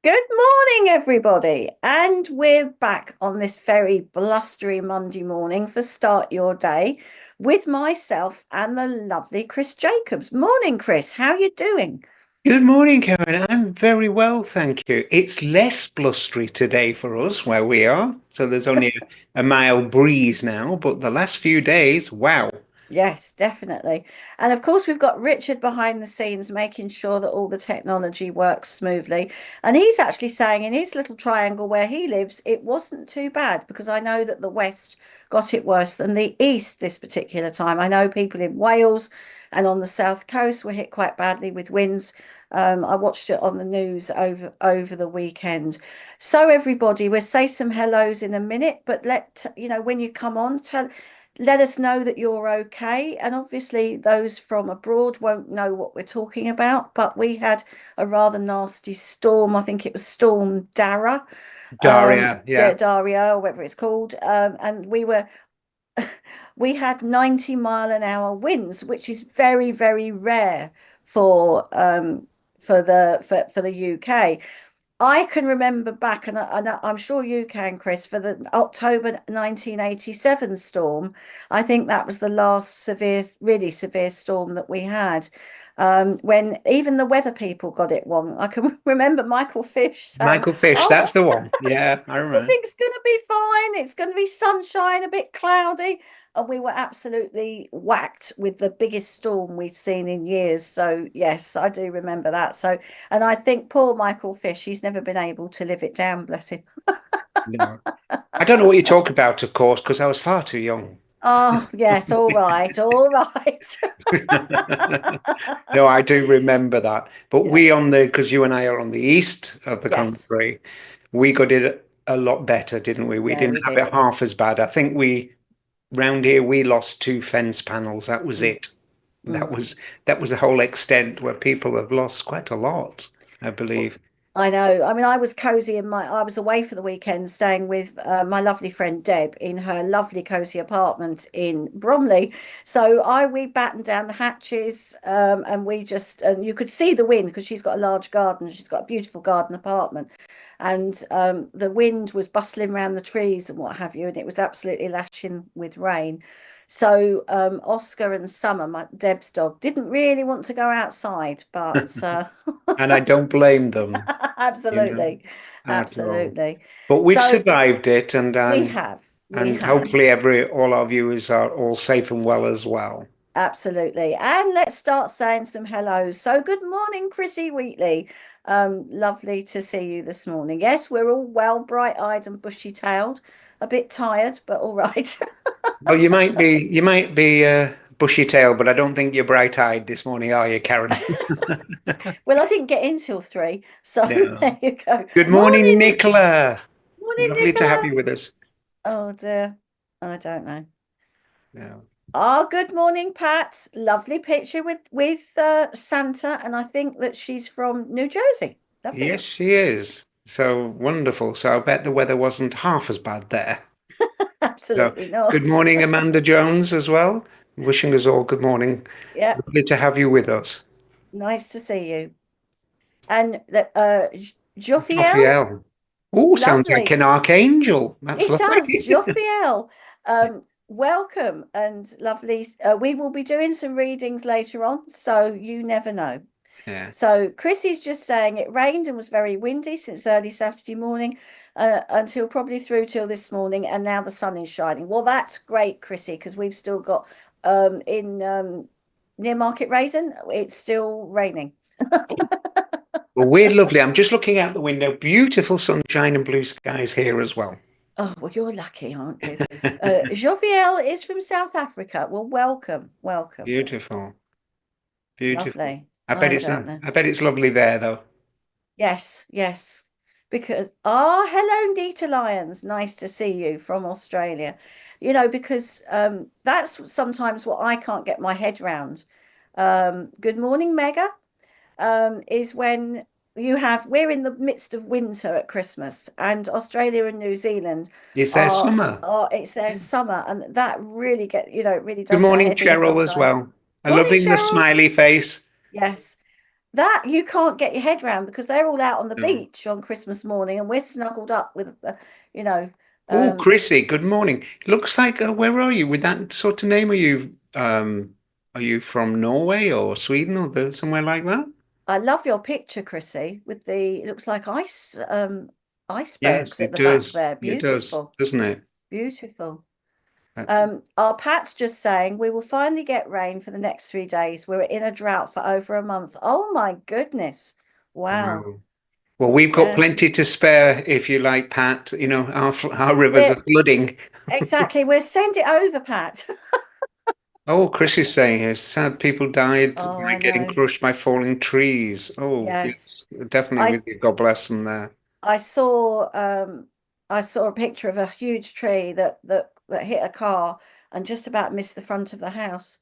Good morning, everybody. And we're back on this very blustery Monday morning for Start Your Day with myself and the lovely Chris Jacobs. Morning, Chris. How you doing? Good morning, Karen. I'm very well, thank you. It's less blustery today for us where we are, so there's only a mild breeze now, but the last few days, wow. Yes, definitely. And of course, we've got Richard behind the scenes making sure that all the technology works smoothly. And he's actually saying in his little triangle where he lives, it wasn't too bad because I know that the West got it worse than the East this particular time. I know people in Wales and on the South Coast were hit quite badly with winds. I watched it on the news over the weekend. So everybody, we'll say some hellos in a minute, but when you come on, let us know that you're okay. And obviously, those from abroad won't know what we're talking about, but we had a rather nasty storm. I think it was Storm Dara, Daria, yeah. Daria, or whatever it's called. And we had 90-mile an hour winds, which is very, very rare for for the UK. I can remember back, and I'm sure you can, Chris, for the October 1987 storm. I think that was the last severe, really severe storm that we had, when even the weather people got it wrong. I can remember Michael Fish saying, Michael Fish, "Oh, that's the one. Yeah, I remember. everything's going to be fine. It's going to be sunshine, a bit cloudy." And we were absolutely whacked with the biggest storm we'd seen in years. So, yes, I do remember that. So, and I think poor Michael Fish, he's never been able to live it down, bless him. No. I don't know what you talk about, of course, because I was far too young. Oh, yes, all right, all right. No, I do remember that. But Yeah, because you and I are on the east of the yes, country, we got it a lot better, didn't we? We yeah, didn't we have did. it half as bad. I think round here we lost two fence panels. That was Mm, it. That mm. was that was the whole extent where people have lost quite a lot, I Well, believe. I know. I mean, I was away for the weekend staying with my lovely friend Deb in her lovely cozy apartment in Bromley. So we battened down the hatches, and you could see the wind because she's got a large garden. She's got a beautiful garden apartment. And the wind was bustling around the trees and what have you, and it was absolutely lashing with rain. So Oscar and Summer, my Deb's dog, didn't really want to go outside, but And I don't blame them, you know, absolutely, at all. absolutely. But we've So survived it, and we and have, we and have, hopefully every all our viewers are all safe and well as well. absolutely. And let's start saying some hellos. So good morning, Chrissy Wheatley. Lovely to see you this morning. Yes, we're all well, bright-eyed and bushy-tailed, a bit tired, but all right. Well, you might be bushy tailed, but I don't think you're bright-eyed this morning, are you, Karen? Well, I didn't get in till 3, so No. there you go. Good morning, Morning, Nicola. morning, Lovely to have Nicola. you with us. Oh dear, I don't know. No. Ah, good morning, Pat. Lovely picture with Santa, and I think that she's from New Jersey. Lovely. Yes, she is. So wonderful. So I bet the weather wasn't half as bad there. So Absolutely good not. morning, Amanda Jones, as well. Wishing us all good morning. Yeah, Lovely to have you with us. nice to see you. And Jophiel, Raphael. Oh, sounds like lovely. an archangel. That's It lovely. does, Jophiel. Welcome and lovely. We will be doing some readings later on, so you never know. Yeah. So Chrissy's just saying it rained and was very windy since early Saturday morning, until probably through till this morning, and now the sun is shining. Well, that's great, Chrissy, because we've still got in near Market Raisin, it's still raining. Well, we're lovely. I'm just looking out the window. Beautiful sunshine and blue skies here as well. Oh, well, you're lucky, aren't you? Joviel is from South Africa. Well, welcome, welcome. Beautiful. Beautiful. Lovely. I don't know. I bet it's lovely there though. Yes, yes. Because hello, Nita Lyons. Nice to see you from Australia. Because that's sometimes what I can't get my head round. Good morning, Mega. Is when we're in the midst of winter at Christmas, and Australia and New Zealand Is there summer? are it's their summer, and that really it really Good does my morning, head in Cheryl, as sometimes. well. I Morning, loving the Cheryl. smiley face. Yes. that you can't get your head around because they're all out on the No. beach on Christmas morning and we're snuggled up with, you know, Oh, um, Chrissy, good morning. Looks like where are you with that sort of name? Are you from Norway or Sweden or somewhere like that? I love your picture, Chrissy, with the, it looks like Yes, icebergs at it the back does. there. It does, Beautiful, doesn't it? beautiful. Uh, Our Pat's just saying we will finally get rain for the next 3 days. We were in a drought for over a month. Oh my goodness. Wow. wow. Well, we've got Yeah. plenty to spare if you like, Pat. You know, our rivers are We're flooding. exactly. We'll send it over, Pat. Oh, Chris is saying here, sad people died Oh, by I getting know. crushed by falling trees. Oh, Yes. yes, definitely I with you. God bless them there. I saw I saw a picture of a huge tree that hit a car and just about missed the front of the house.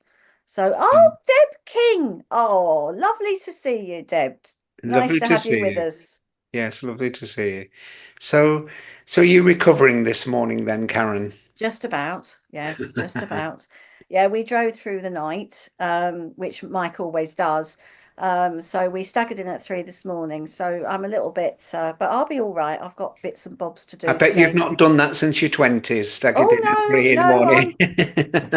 So, oh, Mm. Deb King. Oh, lovely to see you, Deb. Nice Lovely to to have you see with you. us. Yes, lovely to see you. So, so you're recovering this morning then, Karen? Just about. Yes, just about. Yeah, we drove through the night, which Mike always does. So we staggered in at 3 this morning. So I'm a little bit, but I'll be all right. I've got bits and bobs to I do bet you've today. not done that since your 20s, staggered in at Oh 3 no, in the no, morning.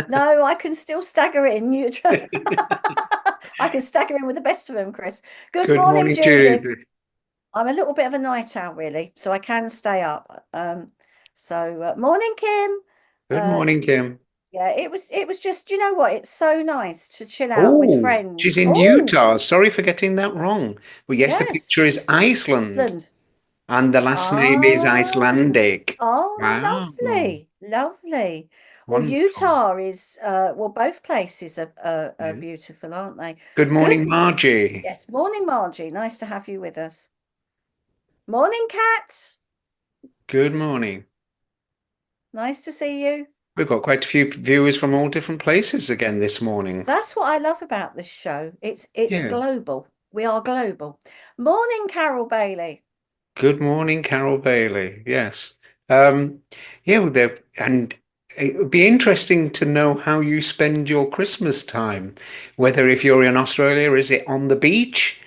no, I can still stagger in. I can stagger in with the best of them, Chris. Good Good morning, morning, Judith. Jude. I'm a little bit of a night owl, really, so I can stay up. Morning, Kim. Good Uh, morning, Kim. yeah, it was just, you know what? It's so nice to chill out with Oh, she's friends. in Oh, Utah. Sorry for getting that wrong. Well, yes, the yes, picture is Iceland, Iceland. and the last name is Ah, Icelandic. oh, Wow, lovely, lovely. Well, wonderful. Utah is well, both places are Yeah. beautiful, aren't they? Good Good. morning, Margie. Yes. Morning, Margie. Nice to have you with us. Morning, Kat. Good morning. Nice to see you. We've got quite a few viewers from all different places again this morning. That's what I love about this show. It's Yeah. global. We are global. Morning, Carol Bailey. Good morning, Carol Bailey. Yes. Um, yeah, well, and it would be interesting to know how you spend your Christmas time. Whether if you're in Australia, is it on the beach?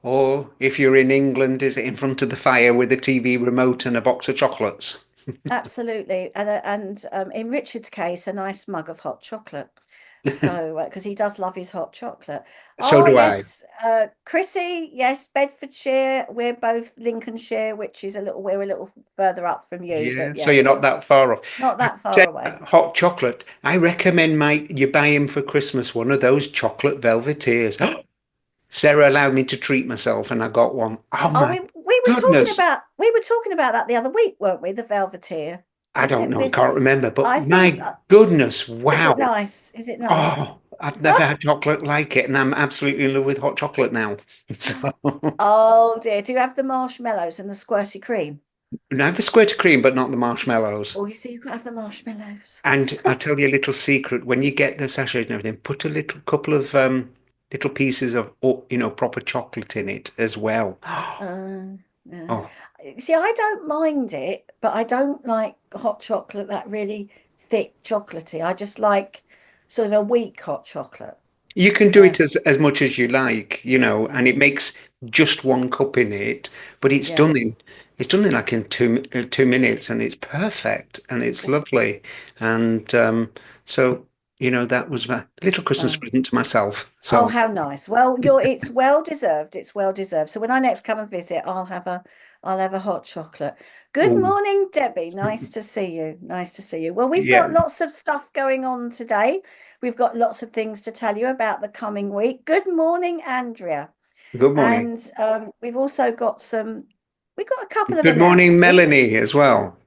Or if you're in England, is it in front of the fire with a TV remote and a box of chocolates? Absolutely. And in Richard's case, a nice mug of hot chocolate. So, because he does love his hot chocolate. So Oh, do I. yes. Chrissy, yes, Bedfordshire. We're both Lincolnshire, which is we're a little further up from you, Yeah, but so you're yes, not that far off. not I that far said away. hot chocolate. I recommend you buy him for Christmas one of those chocolate velveteers. Sarah allowed me to treat myself, and I got one. Oh Oh, my we goodness! we were talking about that the other week, weren't we? The Velveteer. I don't know, I can't remember, but I think my goodness, is it wow! nice? Is it nice? Oh, I've never had chocolate like it, and I'm absolutely in love with hot chocolate now. So Oh dear. Do you have the marshmallows and the squirty cream? now the squirt cream, but not the marshmallows. Oh, you see, you can have the marshmallows. And I'll tell you a little secret. When you get the sachet and everything, put a little couple of little pieces of proper chocolate in it as well. Yeah. Oh, See, I don't mind it, but I don't like hot chocolate that really thick chocolatey. I just like sort of a weak hot chocolate. you can do Uh, it as much as you like, and it mm, makes just one cup in it, but yeah. it's done in like in 2 minutes, and it's perfect and it's lovely, and so that was my little Christmas Oh. present to myself. Oh, So, how nice. Well, it's well deserved. It's well deserved. So when I next come and visit, I'll have a hot chocolate. Good oh, morning, Debbie. Nice to see you. Nice to see you. Well, we've yeah, got lots of stuff going on today. We've got lots of things to tell you about the coming week. Good morning, Andrea. good morning. And we've got a couple of Good morning, announcements. Melanie, as well.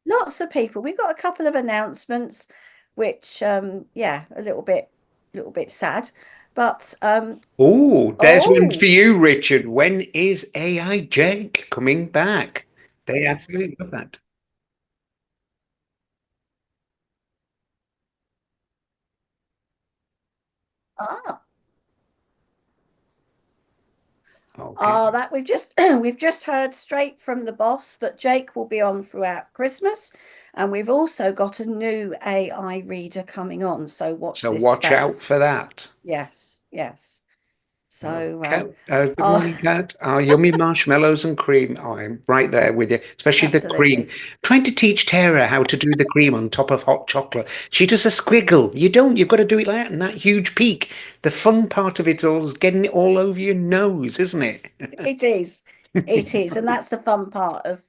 Lots of people. We've got a couple of announcements, which yeah, little bit sad. But Oh, there's one for oh, you, Richard. When is AI Jake coming back? They absolutely love that. ah, Okay. that we've just we've just heard straight from the boss that Jake will be on throughout Christmas, and we've also got a new AI reader coming on. So watch So this watch out space. for that. Yes, yes. Oh, So, Kat, good oh, morning, Kat. Yummy marshmallows and cream. Oh, I'm right there with you, especially the cream. absolutely. Trying to teach Tara how to do the cream on top of hot chocolate. She does a squiggle. You don't. You've got to do it like that, and that huge peak. The fun part of it all is getting it all over your nose, isn't it? It is. It is. And that's the fun part of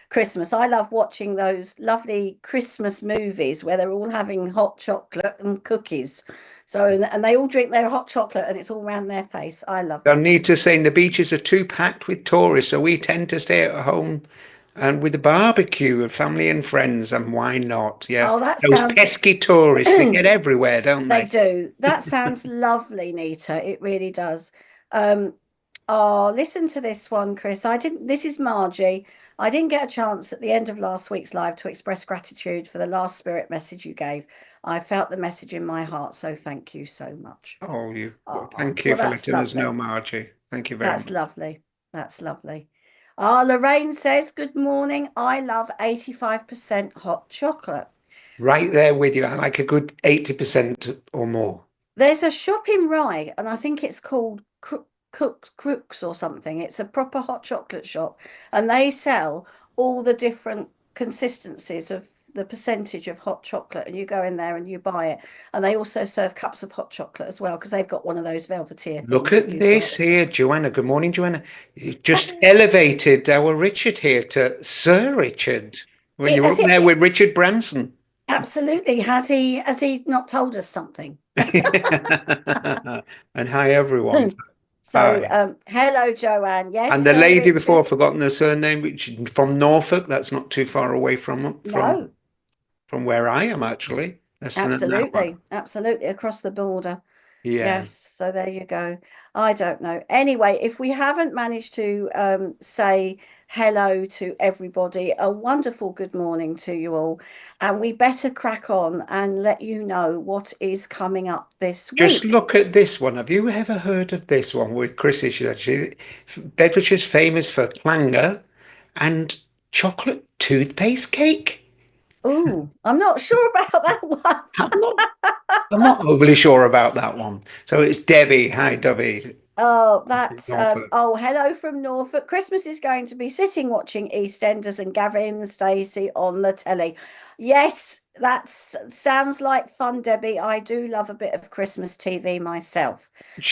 Christmas. I love watching those lovely Christmas movies where they're all having hot chocolate and cookies. So, and they all drink their hot chocolate and it's all around their face. I love Don't that. need to say the beaches are too packed with tourists, so we tend to stay at home and with the barbecue of family and friends, and why not? Yeah, Oh, that those sounds, pesky tourists, they get everywhere, don't they they? do. That sounds lovely, Nita. It really does. Um, oh, listen to this one, Chris. This is Margie. I didn't get a chance at the end of last week's live to express gratitude for the last spirit message you gave. I felt the message in my heart, so thank you so much. Oh, Oh, thank you well, for that's letting us know, lovely. Margie. Thank you very That's much. lovely. That's lovely. Lorraine says, good morning. I love 85% hot chocolate. Right there with you. I like a good 80% or more. There's a shop in Rye, and I think it's called Crooks or something. It's a proper hot chocolate shop, and they sell all the different consistencies of the percentage of hot chocolate. And you go in there and you buy it. And they also serve cups of hot chocolate as well, because they've got one of those velveteer Look things that at you've got. this here, Joanna. Good morning, Joanna. You just elevated our Richard here to Sir Richard. When It, you're has up it, there it with Richard Branson. absolutely has he not told us something? And hi, everyone. So, Hi. hello, Joanne. Yes, And the Sir lady before, Richard. I've forgotten the surname, which is from Norfolk. That's not too far away No, from where I am, actually. Less than an hour. absolutely, absolutely across the border. Yeah. Yes, so there you go. I don't know. Anyway, if we haven't managed to say hello to everybody, a wonderful good morning to you all, and we better crack on and let you know what is coming up this Just week. look at this one. Have you ever heard of this one with Chris Issue? Actually, Bedfordshire's famous for clanger and chocolate toothpaste cake. Oh, I'm not sure about that one. I'm not, I'm not overly sure about that one. So it's Debbie. Hi, Debbie. Oh, From that's Norfolk. hello from Norfolk. Christmas is going to be sitting watching EastEnders and Gavin and Stacey on the telly. Yes, that sounds like fun, Debbie. I do love a bit of Christmas TV myself.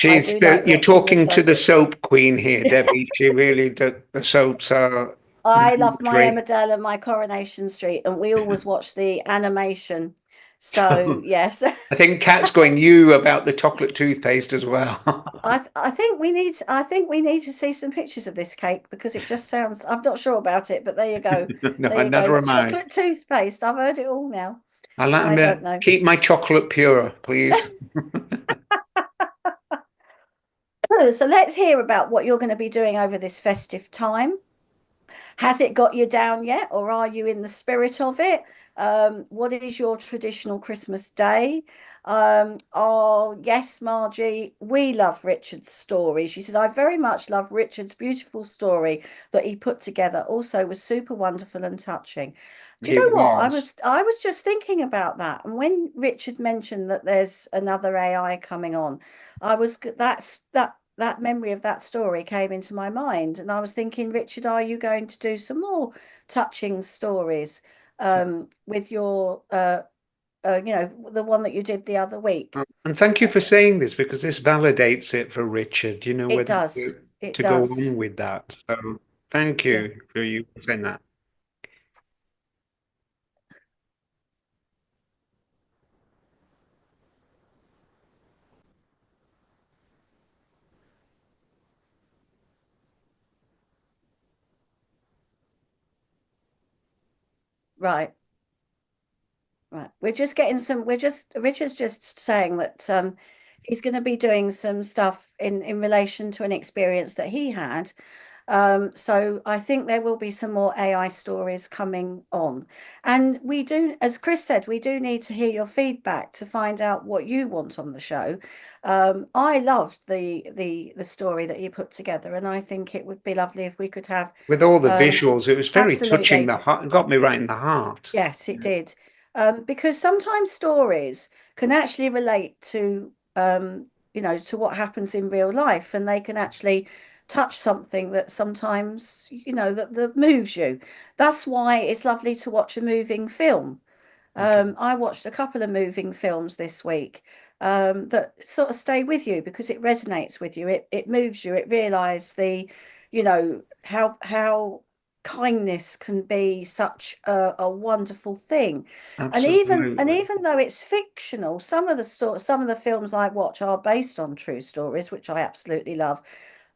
I do like You're watching the talking to the soaps. soap queen here, Debbie. She really, the soaps are I love my mandatory. Emmerdale and my Coronation Street, and we always watch the animation. So So yes. I think Kat's going you about the chocolate toothpaste as well. I think we need to see some pictures of this cake because it just sounds I'm not sure about it, but there you go. No, There you go. never The mind. chocolate toothpaste. I've heard it all now. I like I don't to know. keep my chocolate pure, please. So let's hear about what you're going to be doing over this festive time. Has it got you down yet, or are you in the spirit of it? What is your traditional Christmas day? Oh, yes, Margie, we love Richard's story. She says, I very much love Richard's beautiful story that he put together. Also was super wonderful and touching. Do you It know what? was. I was just thinking about that. And when Richard mentioned that there's another AI coming on, that memory of that story came into my mind, and I was thinking, Richard, are you going to do some more touching stories with your the one that you did the other week? And thank you Uh, for saying this because this validates it for Richard, It whether does. It to go does. on with that. So thank Yeah. you for you saying that. Right. Right. We're just getting some, we're just, Richard's just saying that he's going to be doing some stuff in relation to an experience that he had. So I think there will be some more AI stories coming on. And we do, as Chris said, we do need to hear your feedback to find out what you want on the show. I loved the story that you put together, and I think it would be lovely if we could have With all the um, visuals, it was very touching. absolutely. The heart, it got me right in the heart. Yes, it did. Because sometimes stories can actually relate to to what happens in real life, and they can actually touch something that sometimes, that moves you. That's why it's lovely to watch a moving film. I watched a couple of moving films this week, that sort of stay with you because it resonates with you. It moves you. It realize how kindness can be such a wonderful thing. Absolutely. Even though it's fictional, some of the films I watch are based on true stories, which I absolutely love.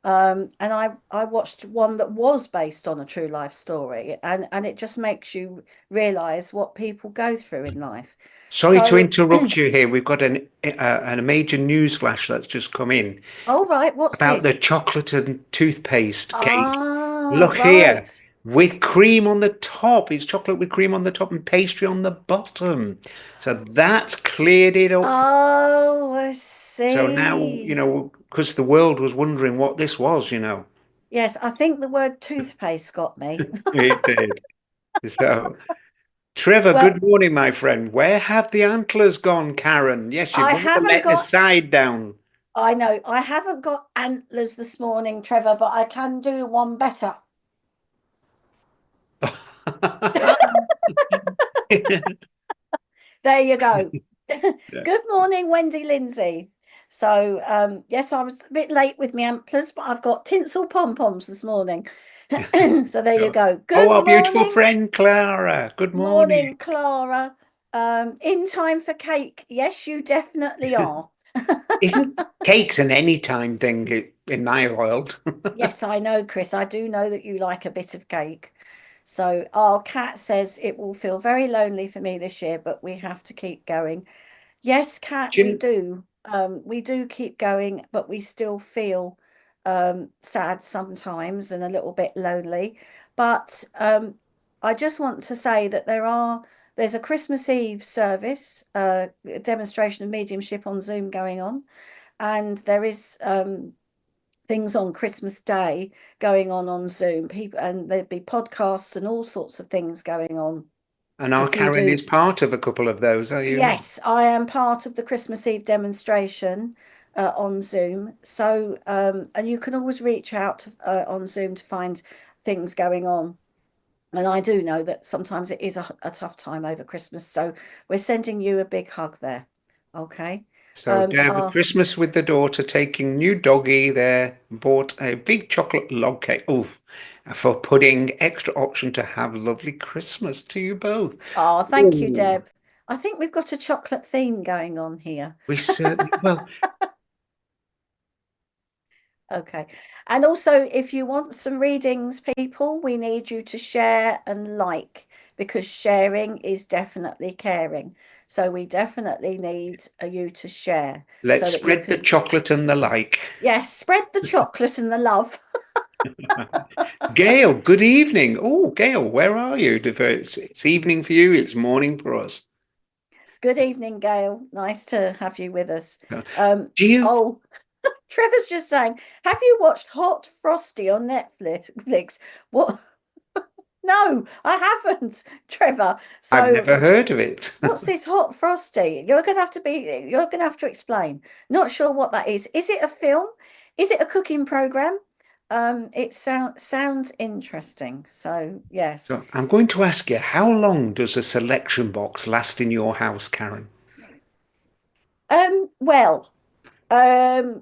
And I watched one that was based on a true life story, and it just makes you realize what people go through in life. Sorry to So, interrupt you here. We've got a major news flash that's just come in all right, what's about the this? chocolate and toothpaste cake. Ah, Look here, right. with cream on the top. It's chocolate with cream on the top and pastry on the bottom. So that's cleared it up. Oh, I So now, see. because the world was wondering what this was. Yes, I think the word toothpaste got me. It did. So, Trevor, Well, good morning, my friend. Where have the antlers gone, Karen? Yes, you've I got to haven't let the got, side down. I know, I haven't got antlers this morning, Trevor, but I can do one better. There you go. Yeah. Good morning, Wendy Lindsay. So, yes, I was a bit late with my antlers, but I've got tinsel pom-poms this morning. So there you So- go. Oh, Good our beautiful morning, friend Clara. Good morning. morning, Clara. In time for cake. Yes, you definitely are. Isn't cakes an anytime thing in my world? Yes, I know, Chris. I do know that you like a bit of cake. So our cat says it will feel very lonely for me this year, but we have to keep going. Yes, Kat, we Gin- do. We do keep going, but we still feel sad sometimes and a little bit lonely. But I just want to say that there's a Christmas Eve service, a demonstration of mediumship on Zoom going on, and there is things on Christmas Day going on Zoom. People, and there'd be podcasts and all sorts of things going on. and our If you Karen do is part of a couple of those, are you not? Yes, I am part of the Christmas Eve demonstration on Zoom. So, and you can always reach out on Zoom to find things going on. And I do know that sometimes it is a tough time over Christmas. So we're sending you a big hug there. Okay. So Deb, Oh, Christmas with the daughter, taking new doggy there, bought a big chocolate log cake. Oh, for pudding, extra option to have lovely Christmas to you both. oh, thank you, Oh, Deb. I think we've got a chocolate theme going on here. we certainly, well, Okay. And also, if you want some readings, people, we need you to share and like because sharing is definitely caring. So we definitely need you to share let's so that you spread the can, chocolate and the like. yes, spread the chocolate and the love. Gail, good evening. Oh, Gail, where are you? It's evening for you, it's morning for us. Good evening, Gail. Nice to have you with us. Uh, Do you? Oh, Trevor's just saying, have you watched Hot Frosty on Netflix? What? No, I haven't, Trevor. I've So never heard of it. what's this hot frosty? You're gonna have to explain. Not sure what that is. Is it a film? Is it a cooking program? It sounds interesting. So yes. So I'm going to ask you, how long does a selection box last in your house, Karen? Well, um,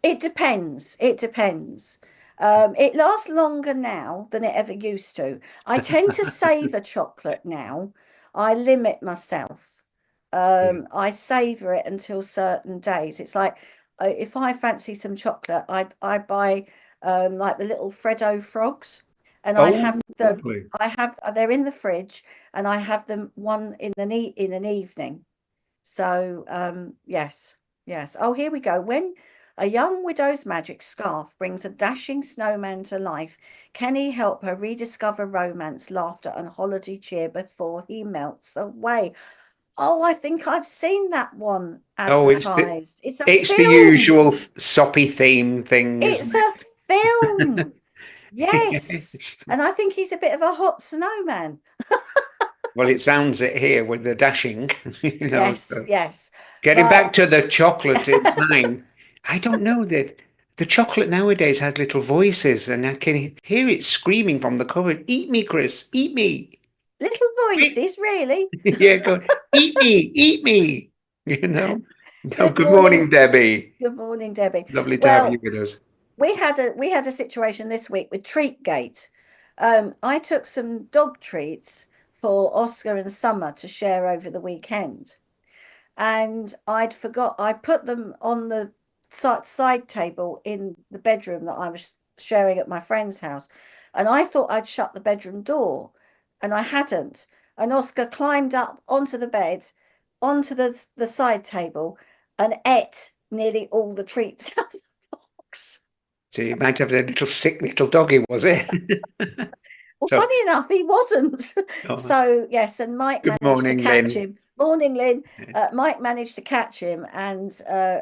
it depends. It depends. It lasts longer now than it ever used to. I tend to savor chocolate now. I limit myself. Yeah. I savor it until certain days. It's like if I fancy some chocolate, I buy like the little Freddo frogs, and I have Oh, them. lovely. I have they're in the fridge, and I have them one in an evening. So, yes, yes. Oh, here we go. When a young widow's magic scarf brings a dashing snowman to life, can he help her rediscover romance, laughter, and holiday cheer before he melts away? Oh, I think I've seen that one Oh, advertised. It's a it's the film. usual soppy theme thing, isn't It's a film. it? Yes. Yes. And I think he's a bit of a hot snowman. Well, it sounds it here with the dashing, Yes, So yes. getting back But to the chocolate in mine, I don't know that the chocolate nowadays has little voices, and I can hear it screaming from the cupboard, "Eat me, Chris, eat me." little Wait. voices, really. Yeah, go, eat me, eat me. No, Good good morning, morning. Debbie. Good morning, Debbie. Lovely to have you Well, with us. we had a situation this week with Treatgate. I took some dog treats for Oscar and Summer to share over the weekend. And I put them on the side table in the bedroom that I was sharing at my friend's house. And I thought I'd shut the bedroom door, and I hadn't. And Oscar climbed up onto the bed, onto the side table, and ate nearly all the treats out of the box. So you might have a little sick little doggy, was it? Well, So, funny enough, he wasn't. oh, So, yes, and Mike good managed to morning, catch Lynn. him. Morning, Lynn. Mike managed to catch him and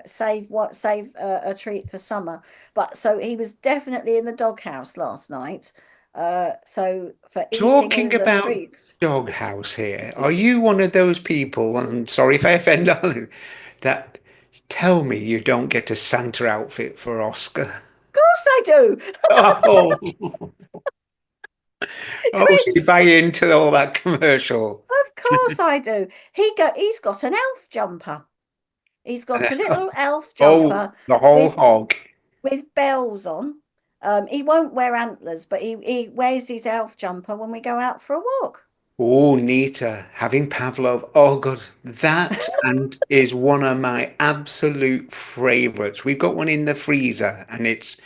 save a treat for Summer. But so he was definitely in the doghouse last night. So for eating all Talking the about treats. doghouse here, are you one of those people, and sorry if I offend, darling, that tell me you don't get a Santa outfit for Oscar? Of course I do, Oh, oh, so you Chris. buy into all that commercial. Of course I do. He's got an elf jumper. He's got a little elf Oh, jumper the whole with hog. bells on. He won't wear antlers, but he wears his elf jumper when we go out for a walk. Oh, Nita, having Pavlov. Oh, God, that and is one of my absolute favorites. We've got one in the freezer, and it's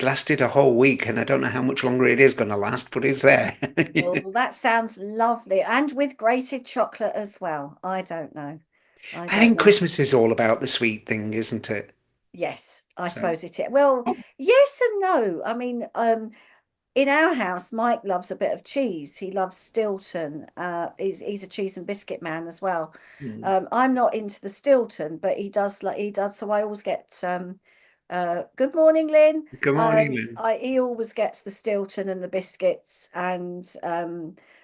lasted a whole week, and I don't know how much longer it is going to last, but it's there. Oh, that sounds lovely. And with grated chocolate as well. I don't know. I I don't think know. Christmas is all about the sweet thing, isn't it? Yes, I So, suppose it is. Well, oh, yes and no. I mean, in our house, Mike loves a bit of cheese. He loves Stilton. He's a cheese and biscuit man as well. mm. I'm not into the Stilton, but he does. So I always get good morning, Lynn. Good morning, Lynn. He always gets the Stilton and the biscuits, and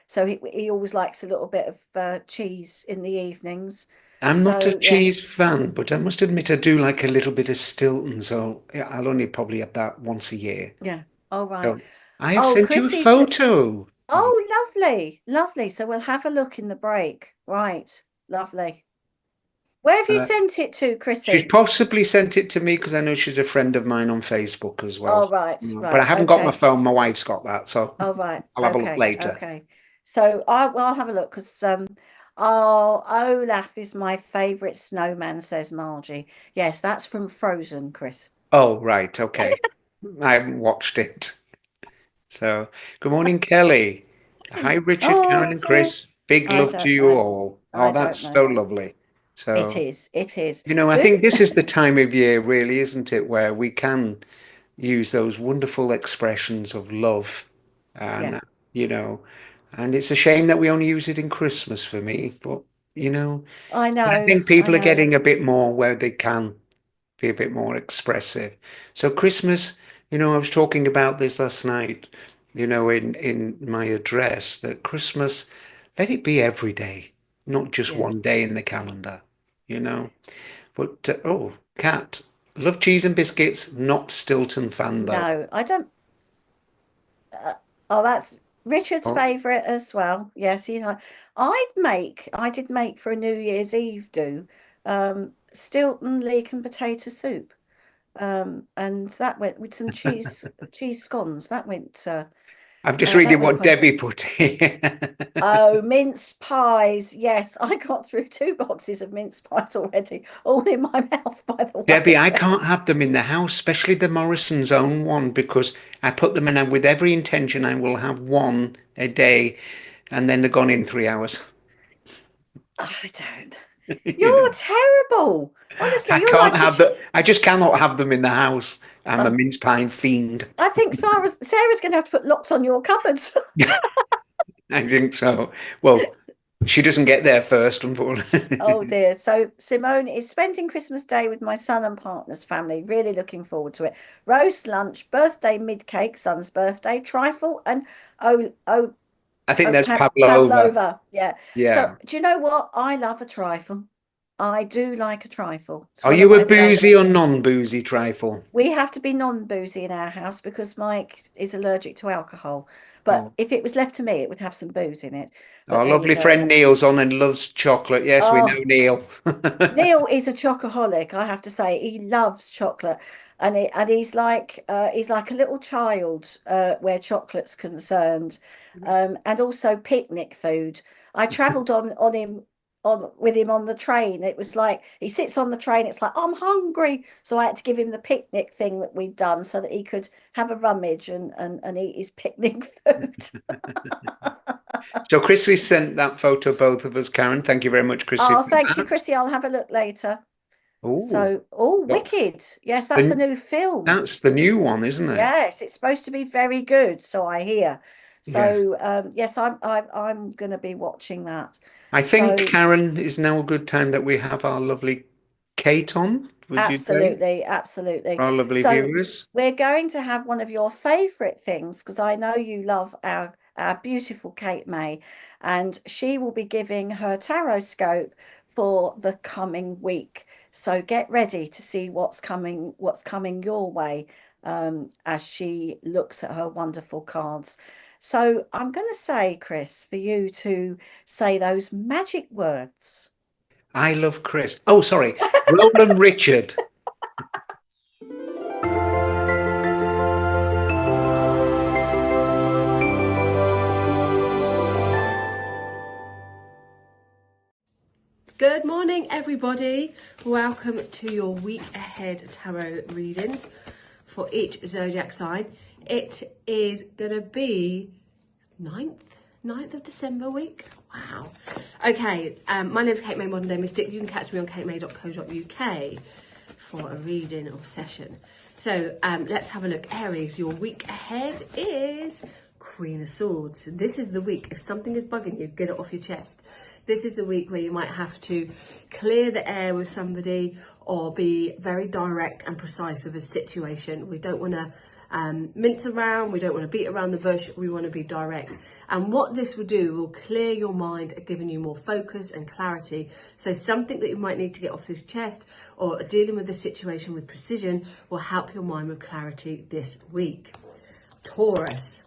so he always likes a little bit of cheese in the evenings. I'm not a So cheese yes, fan, but I must admit I do like a little bit of Stilton, so yeah, I'll only probably have that once a year. yeah. All right. So I have Oh, sent you a Chrissy's. photo. Oh, lovely, lovely. So we'll have a look in the break. Right, lovely. Where have you Uh, sent it to, she's Chrissy? possibly sent it to me because I know she's a friend of mine on Facebook as well. Oh, right, But I right. haven't got my Okay. phone. My wife's got that, so Oh, right. I'll have a look Okay. later. Okay. So I'll have a look because oh, Olaf is my favorite snowman, says Margie. Yes, that's from Frozen, Chris. Oh, right, okay. I haven't watched it. So, good morning, Kelly. Hi, Richard, Karen, Oh, and dear. Chris. Big I love to don't you know. all. Oh, I that's don't know. so lovely. It So, is. It is. I Good. think this is the time of year, really, isn't it, where we can use those wonderful expressions of love. Yeah, And, you know, and it's a shame that we only use it in Christmas for me, but, you know, I I know. think I people are know. getting a bit more where they can be a bit more expressive. So Christmas, I was talking about this last night, in my address, that Christmas, let it be every day, not just Yeah. one day in the calendar, you know. But oh, Cat, love cheese and biscuits, not Stilton fan though. No, I don't. Uh, oh, that's Richard's Oh, favourite as well. Yes, I did make for a New Year's Eve do Stilton leek and potato soup. And that went with some cheese scones. I'm just reading That went what quite. Debbie put here. Oh, mince pies. Yes, I got through 2 boxes of mince pies already, all in my mouth, by the Debbie, way. I can't have them in the house, especially the Morrison's own one, because I put them in and with every intention I will have one a day, and then they're gone in 3 hours. I don't. You know, You're terrible. Honestly, I you're can't like a have the. I just cannot have them in the house. I'm a oh, mince pie fiend. I think Sarah's going to have to put locks on your cupboards. I think so. Well, she doesn't get there first, unfortunately. Oh dear. So Simone is spending Christmas Day with my son and partner's family. Really looking forward to it. Roast lunch, birthday mid cake, son's birthday, trifle, and oh I think Oh, there's pavlova. pavlova. Yeah. So Yeah. do you know what? I love a trifle. I do like a trifle. It's Are one of you a my boozy or favorites. non-boozy trifle? We have to be non-boozy in our house because Mike is allergic to alcohol. But Oh, if it was left to me, it would have some booze in it. But our there you lovely go. friend Neil's on and loves chocolate. Yes, we know Oh, Neil. Neil is a chocoholic, I have to say. He loves chocolate, and he's like a little child where chocolate's concerned, and also picnic food. I travelled on him on with him on the train. It was like he sits on the train. It's like I'm hungry, so I had to give him the picnic thing that we'd done so that he could have a rummage and eat his picnic food. So Chrissy sent that photo, both of us, Karen. Thank you very much, Chrissy, Oh, for thank you, that. Chrissy. I'll have a look later. Oh, So, oh, well, Wicked. Yes, that's the then new film. that's the new one, isn't it? Yes, it's supposed to be very good, so I hear. Yeah. So, yes, I'm going to be watching that. I think, So, Karen, is now a good time that we have our lovely Kate on, would you say? absolutely, absolutely. Our lovely So, viewers. we're going to have one of your favorite things because I know you love our beautiful Kate May, and she will be giving her tarot scope for the coming week. So get ready to see what's coming your way as she looks at her wonderful cards. So I'm going to say, Chris, for you to say those magic words. I love Chris. Oh, sorry. Roland Richard. Good morning, everybody. Welcome to your week ahead tarot readings for each zodiac sign. It is going to be 9th of December week. Wow. Okay, my name is Kate May, Modern Day Mystic. You can catch me on katemay.co.uk for a reading or session. So let's have a look. Aries, your week ahead is Queen of Swords. This is the week, if something is bugging you, get it off your chest. This is the week where you might have to clear the air with somebody or be very direct and precise with a situation. We don't want to mince around, we don't want to beat around the bush, we want to be direct. And what this will do will clear your mind, giving you more focus and clarity. So something that you might need to get off your chest or dealing with the situation with precision will help your mind with clarity this week. Taurus.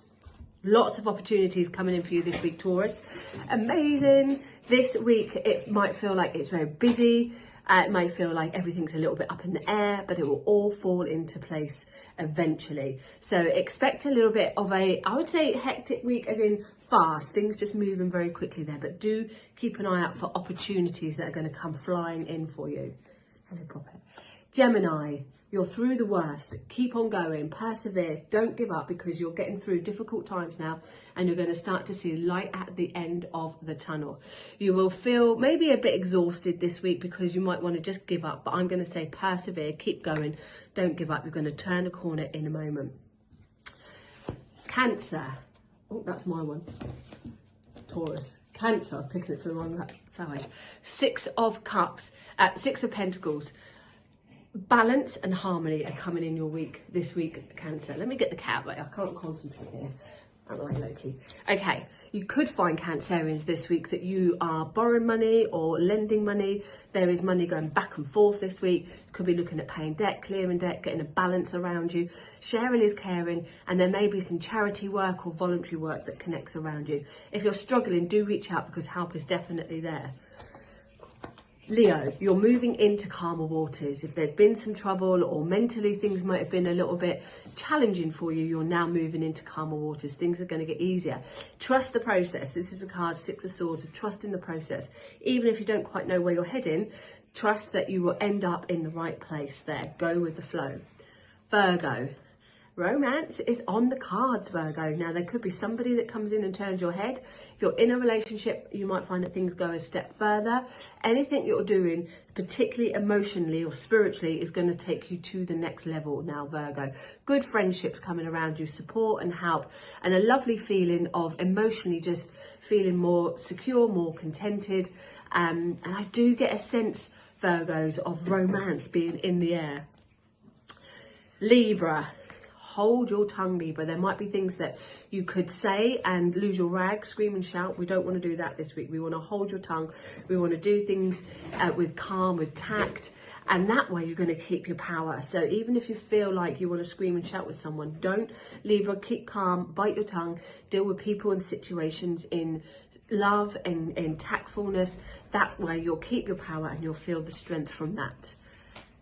Lots of opportunities coming in for you this week, Taurus. Amazing. This week, it might feel like it's very busy. It might feel like everything's a little bit up in the air, but it will all fall into place eventually. So expect a little bit of I would say hectic week as in fast, things just moving very quickly there, but do keep an eye out for opportunities that are going to come flying in for you. Hello, Prophet. Gemini, you're through the worst. Keep on going, persevere, don't give up because you're getting through difficult times now and you're going to start to see light at the end of the tunnel. You will feel maybe a bit exhausted this week because you might want to just give up, but I'm going to say persevere, keep going, don't give up. You're going to turn a corner in a moment. Cancer. Oh, that's my one. Taurus. Cancer, I'm picking it from the wrong side. Six of Cups, Six of Pentacles. Balance and harmony are coming in your week this week, Cancer. Let me get the cat right. I can't concentrate here. Am I locally? Okay, you could find Cancerians this week that you are borrowing money or lending money. There is money going back and forth this week. You could be looking at paying debt, clearing debt, getting a balance around you. Sharing is caring, and there may be some charity work or voluntary work that connects around you. If you're struggling, do reach out because help is definitely there. Leo, you're moving into calmer waters. If there's been some trouble or mentally things might have been a little bit challenging for you, you're now moving into calmer waters. Things are going to get easier. Trust the process. This is a card, Six of Swords, of trust in the process. Even if you don't quite know where you're heading, trust that you will end up in the right place there. Go with the flow. Virgo. Romance is on the cards, Virgo. Now, there could be somebody that comes in and turns your head. If you're in a relationship, you might find that things go a step further. Anything you're doing, particularly emotionally or spiritually, is going to take you to the next level now, Virgo. Good friendships coming around you, support and help, and a lovely feeling of emotionally just feeling more secure, more contented. And I do get a sense, Virgos, of romance being in the air. Libra. hold your tongue, Libra. There might be things that you could say and lose your rag, scream and shout. We don't want to do that this week. We want to hold your tongue. We want to do things with calm, with tact, and that way you're going to keep your power. So even if you feel like you want to scream and shout with someone, don't, Libra, keep calm, bite your tongue, deal with people and situations in love and in tactfulness. That way you'll keep your power and you'll feel the strength from that.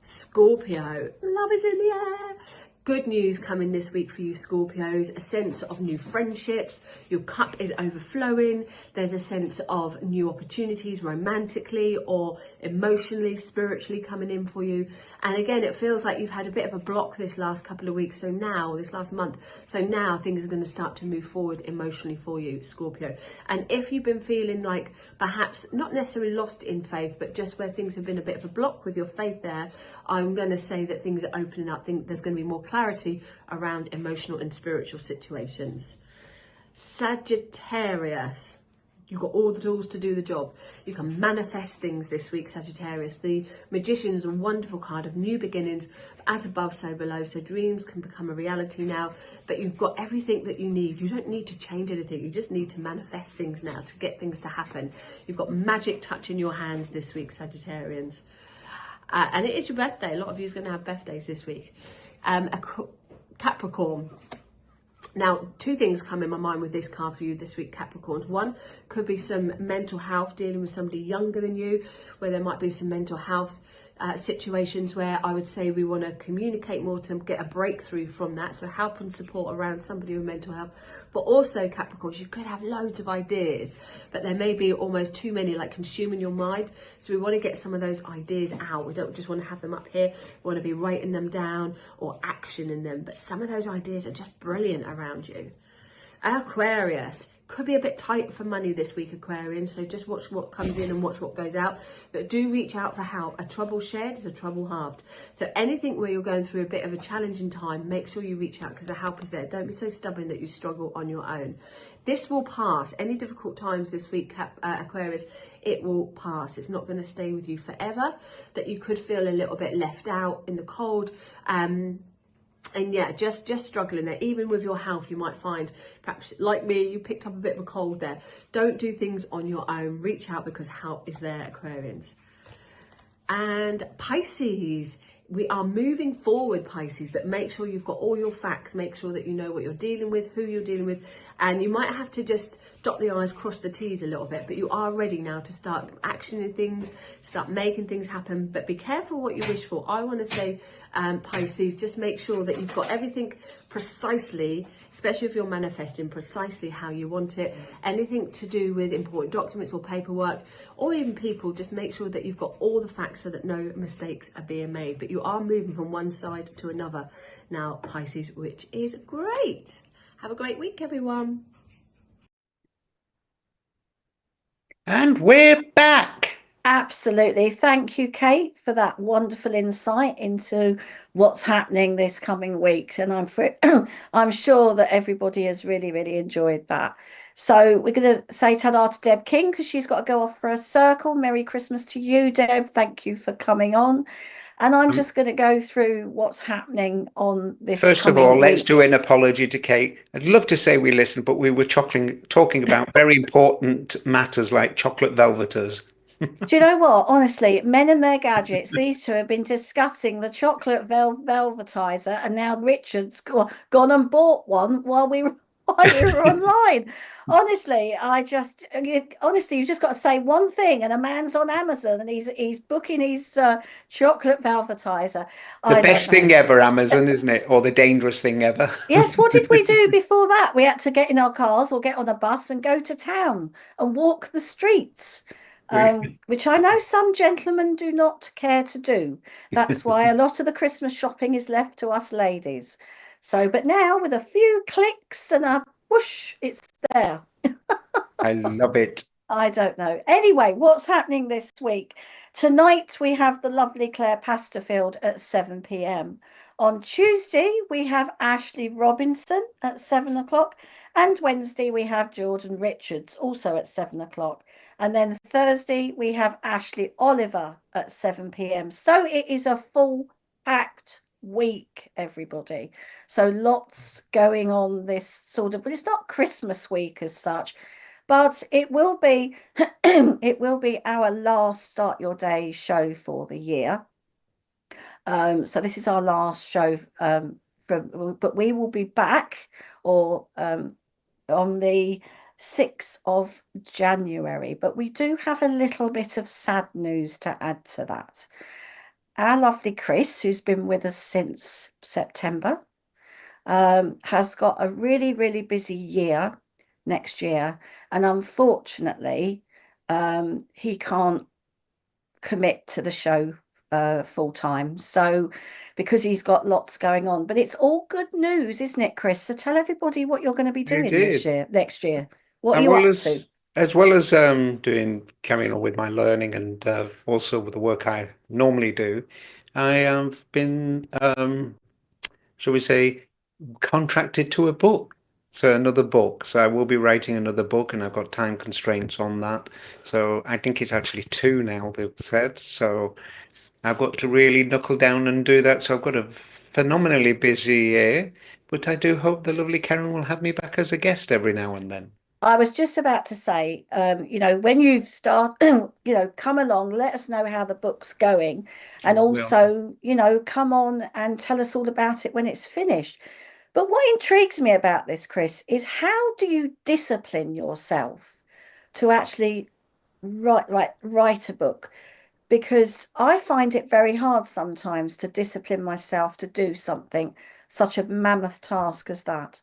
Scorpio, love is in the air. Good news coming this week for you Scorpios, a sense of new friendships, your cup is overflowing, there's a sense of new opportunities romantically or emotionally, spiritually coming in for you. And again, it feels like you've had a bit of a block this last couple of weeks, so now, this last month, so now things are going to start to move forward emotionally for you, Scorpio. And if you've been feeling like perhaps not necessarily lost in faith, but just where things have been a bit of a block with your faith there, I'm going to say that things are opening up. I think there's going to be more clarity around emotional and spiritual situations. Sagittarius, you've got all the tools to do the job. You can manifest things this week, Sagittarius. The Magician is a wonderful card of new beginnings, as above, so below. So dreams can become a reality now, but you've got everything that you need. You don't need to change anything. You just need to manifest things now to get things to happen. You've got magic touch in your hands this week, Sagittarians. And it is your birthday. A lot of you are going to have birthdays this week. Capricorn. Now, two things come in my mind with this card for you this week, Capricorns. One could be some mental health, dealing with somebody younger than you, where there might be some mental health situations where I would say we want to communicate more to get a breakthrough from that. So help and support around somebody with mental health. But also, Capricorns, you could have loads of ideas, but there may be almost too many, like consuming your mind. So we want to get some of those ideas out. We don't just want to have them up here. We want to be writing them down or actioning them. But some of those ideas are just brilliant around you. Aquarius. Could be a bit tight for money this week, Aquarian, so just watch what comes in and watch what goes out. But do reach out for help. A trouble shared is a trouble halved. So anything where you're going through a bit of a challenging time, make sure you reach out because the help is there. Don't be so stubborn that you struggle on your own. This will pass. Any difficult times this week, Aquarius, it will pass. It's not going to stay with you forever. That you could feel a little bit left out in the cold. And yeah, just struggling there. Even with your health, you might find, perhaps like me, you picked up a bit of a cold there. Don't do things on your own. Reach out because help is there, Aquarians. And Pisces. We are moving forward, Pisces, but make sure you've got all your facts. Make sure that you know what you're dealing with, who you're dealing with. And you might have to just dot the I's, cross the T's a little bit, but you are ready now to start actioning things, start making things happen. But be careful what you wish for. I want to say, Pisces, just make sure that you've got everything precisely, especially if you're manifesting precisely how you want it. Anything to do with important documents or paperwork or even people, just make sure that you've got all the facts so that no mistakes are being made. But you are moving from one side to another now, Pisces, which is great. Have a great week, everyone. And we're back. Absolutely. Thank you, Kate, for that wonderful insight into what's happening this coming week. And I'm sure that everybody has really, really enjoyed that. So we're going to say ta-da to Deb King because she's got to go off for a circle. Merry Christmas to you, Deb. Thank you for coming on. And I'm just going to go through what's happening on this First of coming all, let's week. do an apology to Kate. I'd love to say we listened, but we were talking about very important matters like chocolate velveters. Do you know what? Honestly, men and their gadgets, these two have been discussing the chocolate velvetizer, and now Richard's gone and bought one while we were online. Honestly, honestly, you've just got to say one thing, and a man's on Amazon and he's booking his chocolate velvetizer. The I don't best know. thing ever, Amazon, isn't it? Or the dangerous thing ever. Yes, what did we do before that? We had to get in our cars or get on a bus and go to town and walk the streets. Which I know some gentlemen do not care to do. That's why a lot of the Christmas shopping is left to us ladies. So, but now with a few clicks and a whoosh, it's there. I love it. I don't know. Anyway, what's happening this week? Tonight we have the lovely Claire Pasterfield at 7 p.m. On Tuesday we have Ashley Robinson at 7 o'clock. And Wednesday we have Jordan Richards also at 7 o'clock. And then Thursday we have Ashley Oliver at 7 p.m. So it is a full packed week, everybody. So lots going on this sort of, but it's not Christmas week as such, but it will be it will be our last Start Your Day show for the year. So this is our last show but we will be back or on the 6th of January. But we do have a little bit of sad news to add to that. Our lovely Chris, who's been with us since September, has got a really, really busy year next year. And unfortunately, he can't commit to the show full time. So, because he's got lots going on, but it's all good news, isn't it, Chris? So tell everybody what you're going to be It doing this is. year, next year. What are As you well up to? as doing carrying on with my learning and also with the work I normally do, I have been, shall we say, contracted to a book. So another book. So I will be writing another book, and I've got time constraints on that. So I think it's actually two now, they've said. So I've got to really knuckle down and do that. So I've got a phenomenally busy year, but I do hope the lovely Karen will have me back as a guest every now and then. I was just about to say, when you've come along, let us know how the book's going. I And will. also, come on and tell us all about it when it's finished. But what intrigues me about this, Chris, is how do you discipline yourself to actually write a book? Because I find it very hard sometimes to discipline myself to do something such a mammoth task as that.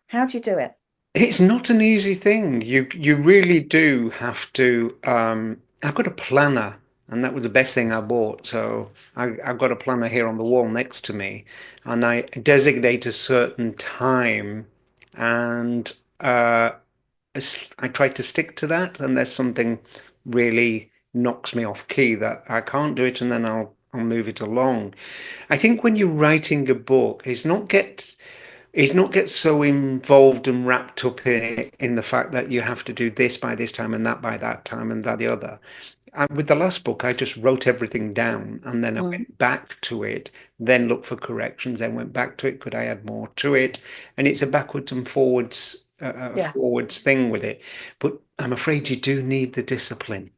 How do you do it? It's not an easy thing. You really do have to. I've got a planner, and that was the best thing I bought. So I've got a planner here on the wall next to me, and I designate a certain time, and I try to stick to that unless something really knocks me off key that I can't do it, and then I'll move it along. I think when you're writing a book, it's not get so involved and wrapped up in it, in the fact that you have to do this by this time and that by that time and that the other. With the last book, I just wrote everything down and then I Mm, went back to it, then looked for corrections, then went back to it. Could I add more to it? And it's a backwards and yeah, forwards thing with it. But I'm afraid you do need the discipline.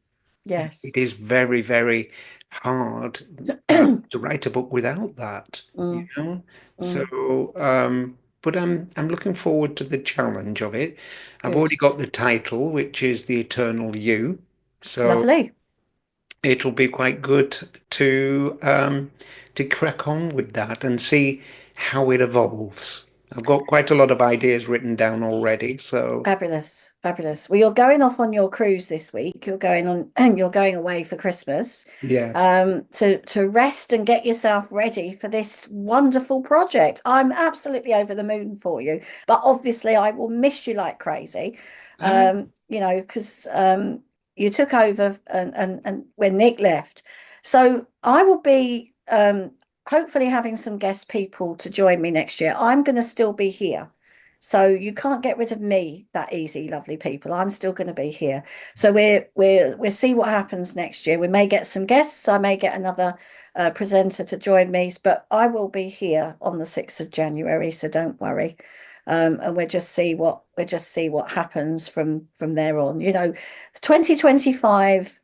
yes. It is very, very hard to write a book without that, you Mm, know. So, mm, but I'm looking forward to the challenge of it. I've good. already got the title, which is The Eternal You. So Lovely. it'll be quite good to crack on with that and see how it evolves. I've got quite a lot of ideas written down already. So Fabulous. Fabulous. Well, you're going off on your cruise this week. You're going on and you're going away for Christmas. yes, To rest and get yourself ready for this wonderful project. I'm absolutely over the moon for you, but obviously I will miss you like crazy. uh, Because you took over and when Nick left. So I will be hopefully having some guest people to join me next year. I'm going to still be here. So you can't get rid of me that easy, lovely people. I'm still going to be here. So we'll see what happens next year. We may get some guests. I may get another presenter to join me, but I will be here on the 6th of January. So don't worry. And we'll just see what happens from there on. 2025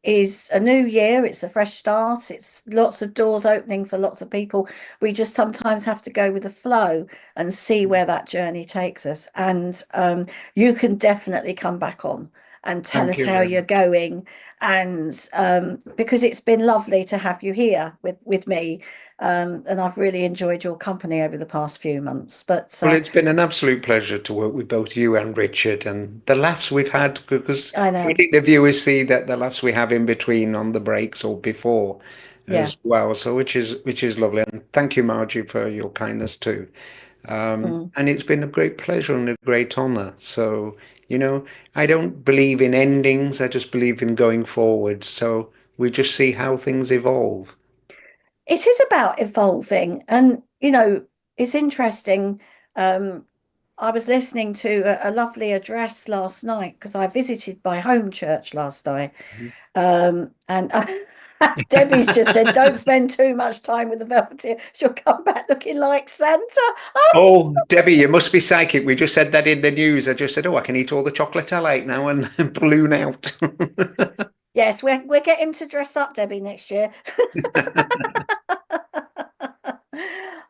is a new year. It's a fresh start. It's lots of doors opening for lots of people. We just sometimes have to go with the flow and see where that journey takes us. And you can definitely come back on and tell thank us you how very you're much. going. And because it's been lovely to have you here with me. And I've really enjoyed your company over the past few months. But Well, it's been an absolute pleasure to work with both you and Richard, and the laughs we've had, because I I know, think the viewers see that the laughs we have in between on the breaks or before yeah. as well. So which is lovely. And thank you, Margie, for your kindness too. Mm. And it's been a great pleasure and a great honor. So, I don't believe in endings, I just believe in going forward. So we just see how things evolve. It is about evolving, and it's interesting. Um, I was listening to a lovely address last night because I visited my home church last night, and Debbie's just said, don't spend too much time with the Velveteer. She'll come back looking like Santa. Oh, Debbie, you must be psychic. We just said that in the news. I just said, oh, I can eat all the chocolate I like now and balloon out. Yes, we'll get him to dress up, Debbie, next year.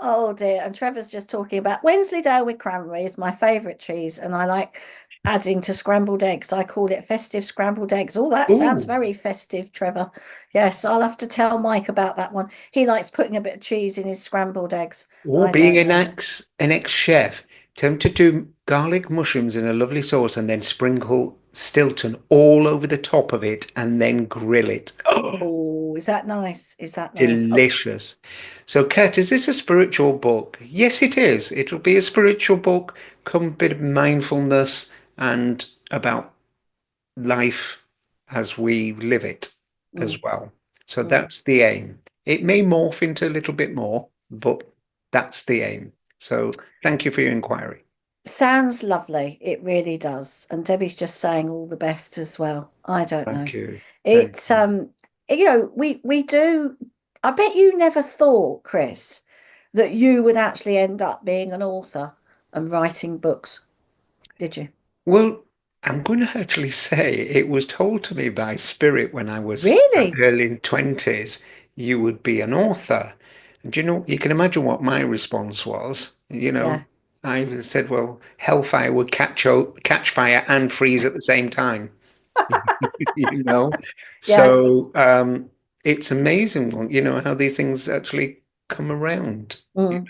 Oh dear. And Trevor's just talking about Wensleydale with cranberry is my favourite cheese, and I like adding to scrambled eggs. I call it festive scrambled eggs. Oh, that sounds Oh, very festive, Trevor. Yes, I'll have to tell Mike about that one. He likes putting a bit of cheese in his scrambled eggs. or I being don't an know. ex-chef, tempted to do garlic mushrooms in a lovely sauce and then sprinkle Stilton all over the top of it and then grill it. Oh, Oh, is that nice? Is that nice? Oh, delicious. So, Kat, is this a spiritual book? Yes, it is. It'll be a spiritual book, come a bit of mindfulness and about life as we live it mm, as well. So mm. that's the aim. It may morph into a little bit more, but that's the aim. So thank you for your inquiry. Sounds lovely. It really does. And Debbie's just saying all the best as well. I don't know. Thank you. Thank It's you. we do. I bet you never thought, Chris, that you would actually end up being an author and writing books, did you? Well, I'm going to actually say it was told to me by Spirit when I was Really? early 20s, you would be an author. And you can imagine what my response was. Yeah. I said, well, hellfire would catch fire and freeze at the same time. you know. Yeah. So it's amazing, how these things actually come around. Mm,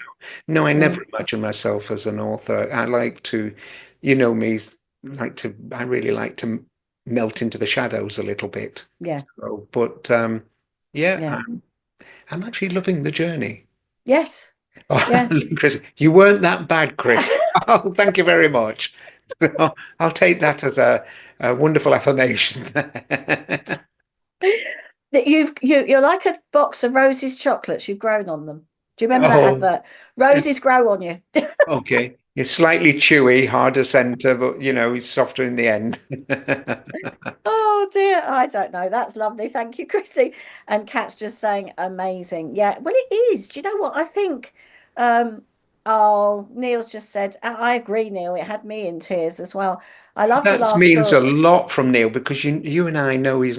No, I never mm, imagine myself as an author. I like to, me, I really like to melt into the shadows a little bit. yeah. But yeah, Yeah. I'm actually loving the journey. Yes. Oh, Yeah. Chris, you weren't that bad, Chris. Oh, thank you very much. So I'll take that as a wonderful affirmation. That you're like a box of Rosie's chocolates. You've grown on them. Do you remember that Oh, advert? Roses grow on you. okay. It's slightly chewy, harder center, but it's softer in the end. Oh dear, I don't know. That's lovely. Thank you, Chrissy. And Kat's just saying amazing. Yeah, well, it is. Do you know what? I think oh, Neil's just said, I agree, Neil. It had me in tears as well. I loved your That last means a book. lot from Neil because you and I know he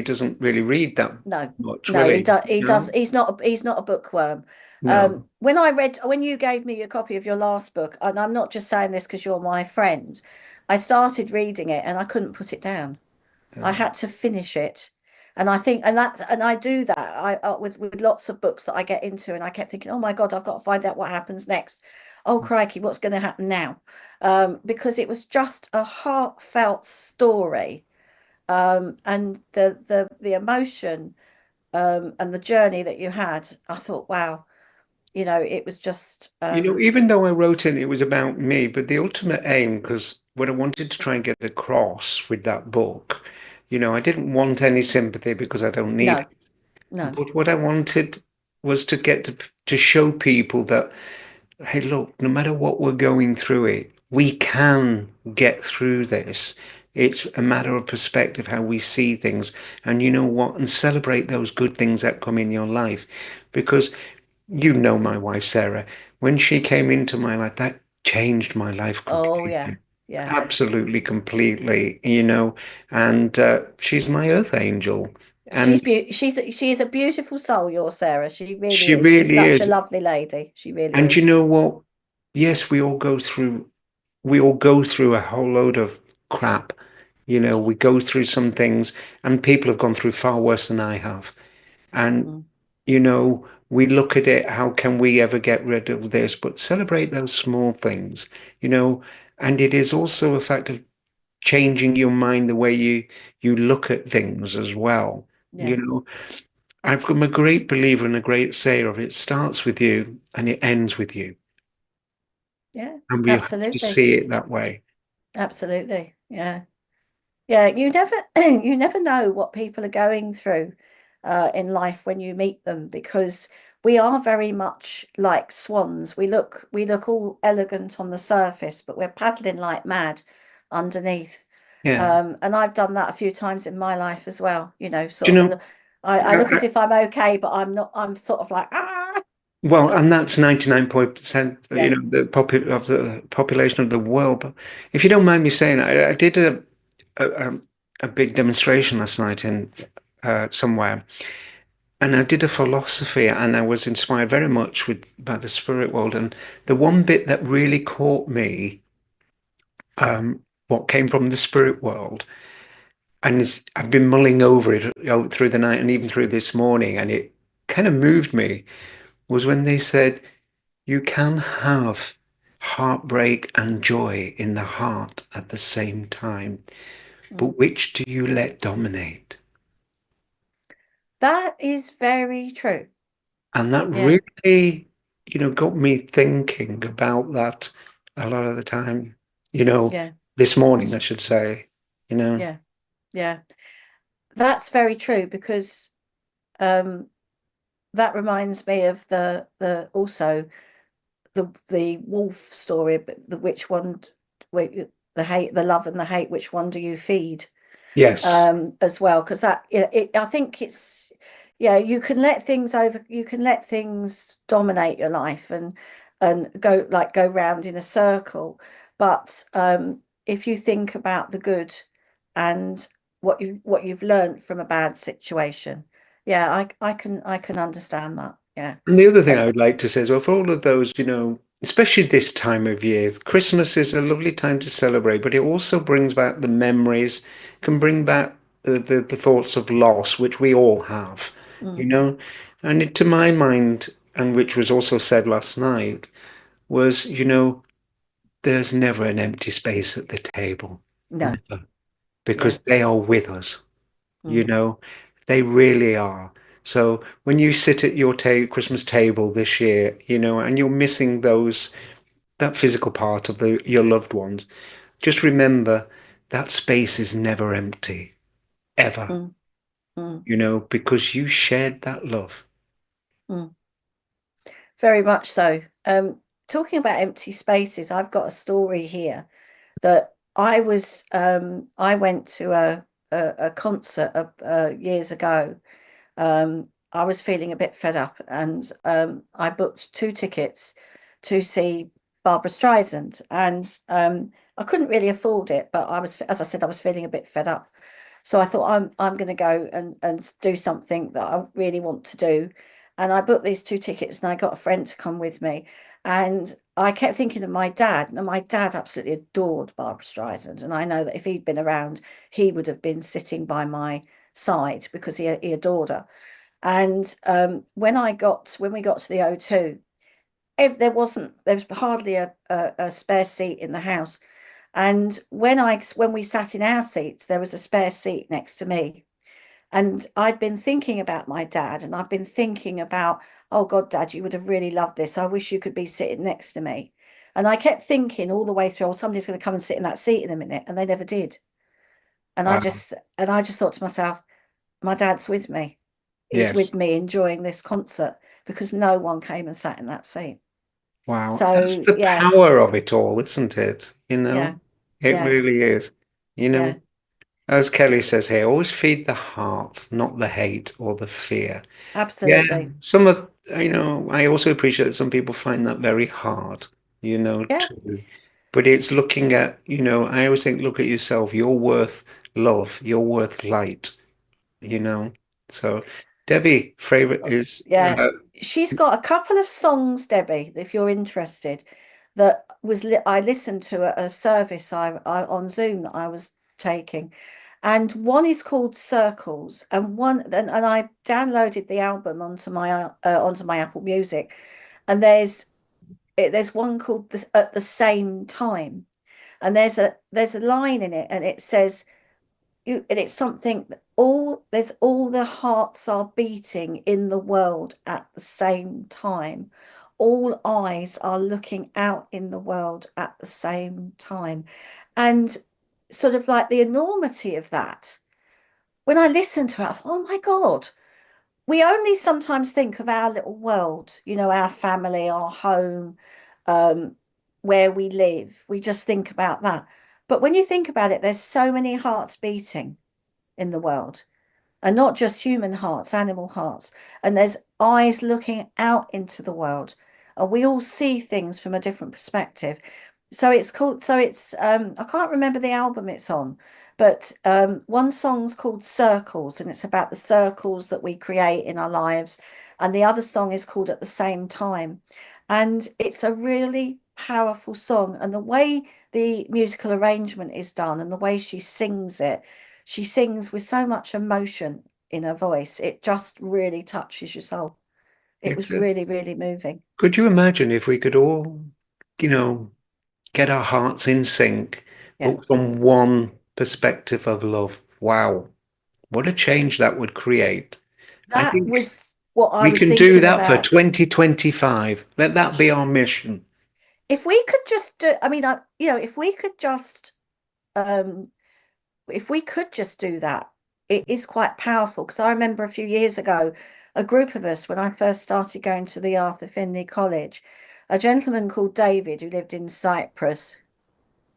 doesn't really read that No, much, will no, he he? does. He does. No, He's not a bookworm. no. When you gave me a copy of your last book, and I'm not just saying this because you're my friend, I started reading it and I couldn't put it down. I Uh, had to finish it. And I think, and I do that. With lots of books that I get into, and I kept thinking, oh my God, I've got to find out what happens next. Oh crikey, what's going to happen now? Because it was just a heartfelt story, and the emotion, and the journey that you had. I thought, wow, it was just, even though I wrote it was about me, but the ultimate aim, because what I wanted to try and get across with that book, I didn't want any sympathy because I don't need no, it. no, But what I wanted was to get to show people that, hey, look, no matter what we're going through we can get through this. It's a matter of perspective, how we see things. And you know what? And celebrate those good things that come in your life. Because my wife, Sarah, when she came into my life, that changed my life oh yeah, completely. yeah. Absolutely, completely, and she's my earth angel. And She is a beautiful soul, your Sarah. She she really is. She's really such a is. lovely lady. She really And you is. know what? Yes, we all go through a whole load of crap. We go through some things, and people have gone through far worse than I have. And, Mm, we look at it, how can we ever get rid of this? But celebrate those small things, you know, and it is also a fact of changing your mind, the way you look at things as well. yeah, You know, I'm a great believer and a great sayer of it starts with you and it ends with you. yeah, And we have to absolutely, see it that way. absolutely. Yeah. Yeah, you never you never know what people are going through in life when you meet them, because we are very much like swans. We look all elegant on the surface, but we're paddling like mad underneath. Yeah. And I've done that a few times in my life as well, Do you sort of know, I Yeah, look as if I'm okay, but I'm not. I'm sort of like, ah, well, and that's 99%, yeah. of the population of the world. But if you don't mind me saying, I did a, a, a big demonstration last night in somewhere, and I did a philosophy, and I was inspired very much with by the spirit world. And the one bit that really caught me, what came from the spirit world, and I've been mulling over it through the night and even through this morning, and it kind of moved me, was when they said, you can have heartbreak and joy in the heart at the same time, Mm. but which do you let dominate? That is very true. And that Yeah, really, got me thinking about that a lot of the time, yeah, this morning, I should say, you know. yeah, yeah. That's very true because um that reminds me of the also the wolf story, but the which one, the hate, the love and the hate, which one do you feed? Yes. As well, because that I think it's, yeah, you can let things dominate your life and go round in a circle, but if you think about the good and what you've learned from a bad situation, yeah, I can understand that, yeah. And the other thing And I would like to say as well, for all of those, especially this time of year, Christmas is a lovely time to celebrate, but it also brings back the memories, can bring back the thoughts of loss, which we all have, you mm, know. And to my mind, and which was also said last night, was, there's never an empty space at the table, no, never, yeah, because they are with us, you mm, know, they really are. So when you sit at your ta Christmas table this year, and you're missing that physical part of your loved ones, just remember that space is never empty, ever, mm, mm, because you shared that love. mm. Very much so. Talking about empty spaces, I've got a story here that I went to a concert years ago. I was feeling a bit fed up, and I booked two tickets to see Barbara Streisand, and I couldn't really afford it, but as I said, I was feeling a bit fed up. So I thought I'm going to go and do something that I really want to do, and I booked these two tickets, and I got a friend to come with me, and I kept thinking of my dad, and my dad absolutely adored Barbara Streisand, and I know that if he'd been around, he would have been sitting by my side because he adored her. And when we got to the O2, there was hardly a spare seat in the house. And when we sat in our seats, there was a spare seat next to me. And I'd been thinking about my dad, and I've been thinking about, oh God, Dad, you would have really loved this. I wish you could be sitting next to me. And I kept thinking all the way through, oh, somebody's going to come and sit in that seat in a minute, and they never did. And Wow. I just thought to myself, my dad's with me. He's Yes. with me enjoying this concert because no one came and sat in that seat. Wow. That's So the yeah, power of it all, isn't it? yeah, It yeah, really is. You know, yeah, as Kelly says here, always feed the heart, not the hate or the fear. Yeah, absolutely. some of, I also appreciate that some people find that very hard, Yeah, too. But it's looking at, I always think, look at yourself. You're worth love. You're worth light, you know. So, Debbie, favorite is, yeah. She's got a couple of songs, Debbie, if you're interested, that I listened to at a service I on Zoom that I was taking. And one is called Circles, and I downloaded the album onto my Apple Music, and there's one called At the Same Time, and there's a line in it, and it says and it's something that all the hearts are beating in the world at the same time. All eyes are looking out in the world at the same time. And sort of like the enormity of that, when I listened to it, I thought, oh my God, we only sometimes think of our little world, our family, our home, um, where we live. We just think about that. But when you think about it, there's so many hearts beating in the world. and not just human hearts, animal hearts. And there's eyes looking out into the world, and we all see things from a different perspective. I can't remember the album it's on, but one song's called Circles, and it's about the circles that we create in our lives, and the other song is called At the Same Time. And it's a really powerful song, and the way the musical arrangement is done and the way she sings with so much emotion in her voice. It just really touches your soul. It If was really, really moving. could you imagine if we could all, you know, get our hearts in sync, Yeah. but from one perspective of love? Wow, what a change that would create. I That think was what I we was can do thinking that for about. 2025. Let that be our mission. If we could just do, I mean, um, if we could just do that, it is quite powerful. Because I remember a few years ago, a group of us, when I first started going to the Arthur Findlay College, a gentleman called David who lived in Cyprus.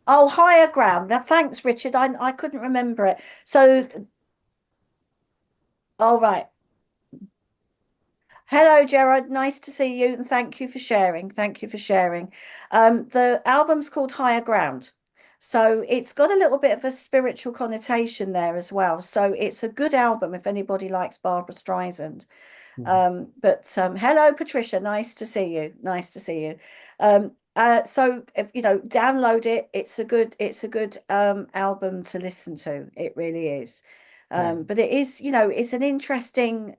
Oh, higher ground. Now, thanks, Richard. I couldn't remember it. So, all right. Hello, Gerard. Nice to see you, and thank you for sharing. Thank you for sharing. The album's called Higher Ground, so it's got a little bit of a spiritual connotation there as well. So it's a good album if anybody likes Barbara Streisand. Hello, Patricia. Nice to see you. Nice to see you. So if you know, download it. It's a good album to listen to. It really is. Yeah. But it is, it's an interesting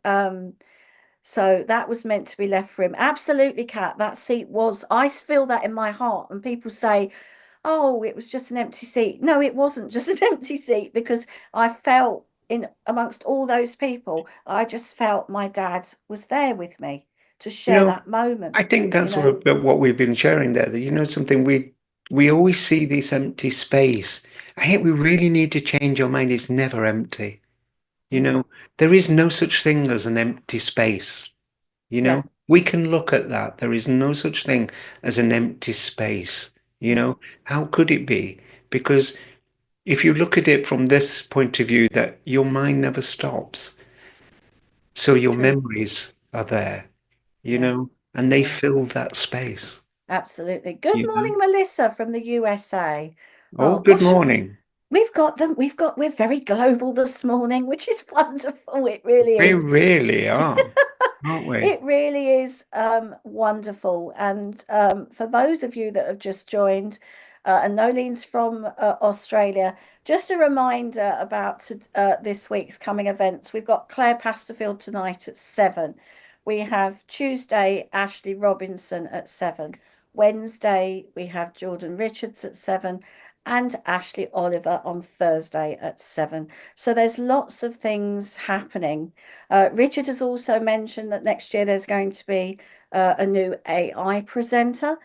so that was meant to be left for him. Absolutely, Kat. That seat was, I feel that in my heart. And people say, oh, it was just an empty seat. No, it wasn't just an empty seat because I felt in amongst all those people, I just felt my dad was there with me to You share know, that moment, I think you that's know? what we've been sharing there. That something we always see this empty space. I think we really need to change our mind. It's never empty. You Mm, know, there is no such thing as an empty space. yeah, We can look at that. There is no such thing as an empty space. mm, How could it be? Because if you look at it from this point of view, that your mind never stops, so your true. memories are there, Yeah, and they yeah. fill that space. Absolutely. Good You know. morning, Melissa from the USA. Oh, Oh good gosh, morning. we're very global this morning, which is wonderful. It really We is. really are, aren't we? It really is wonderful. And for those of you that have just joined, and Nolene's from Australia, just a reminder about this week's coming events. We've got Claire Pasterfield tonight at 7. We have Tuesday, Ashley Robinson at 7. Wednesday, we have Jordan Richards at 7. And Ashley Oliver on Thursday at 7. So there's lots of things happening. Richard has also mentioned that next year there's going to be a new AI presenter.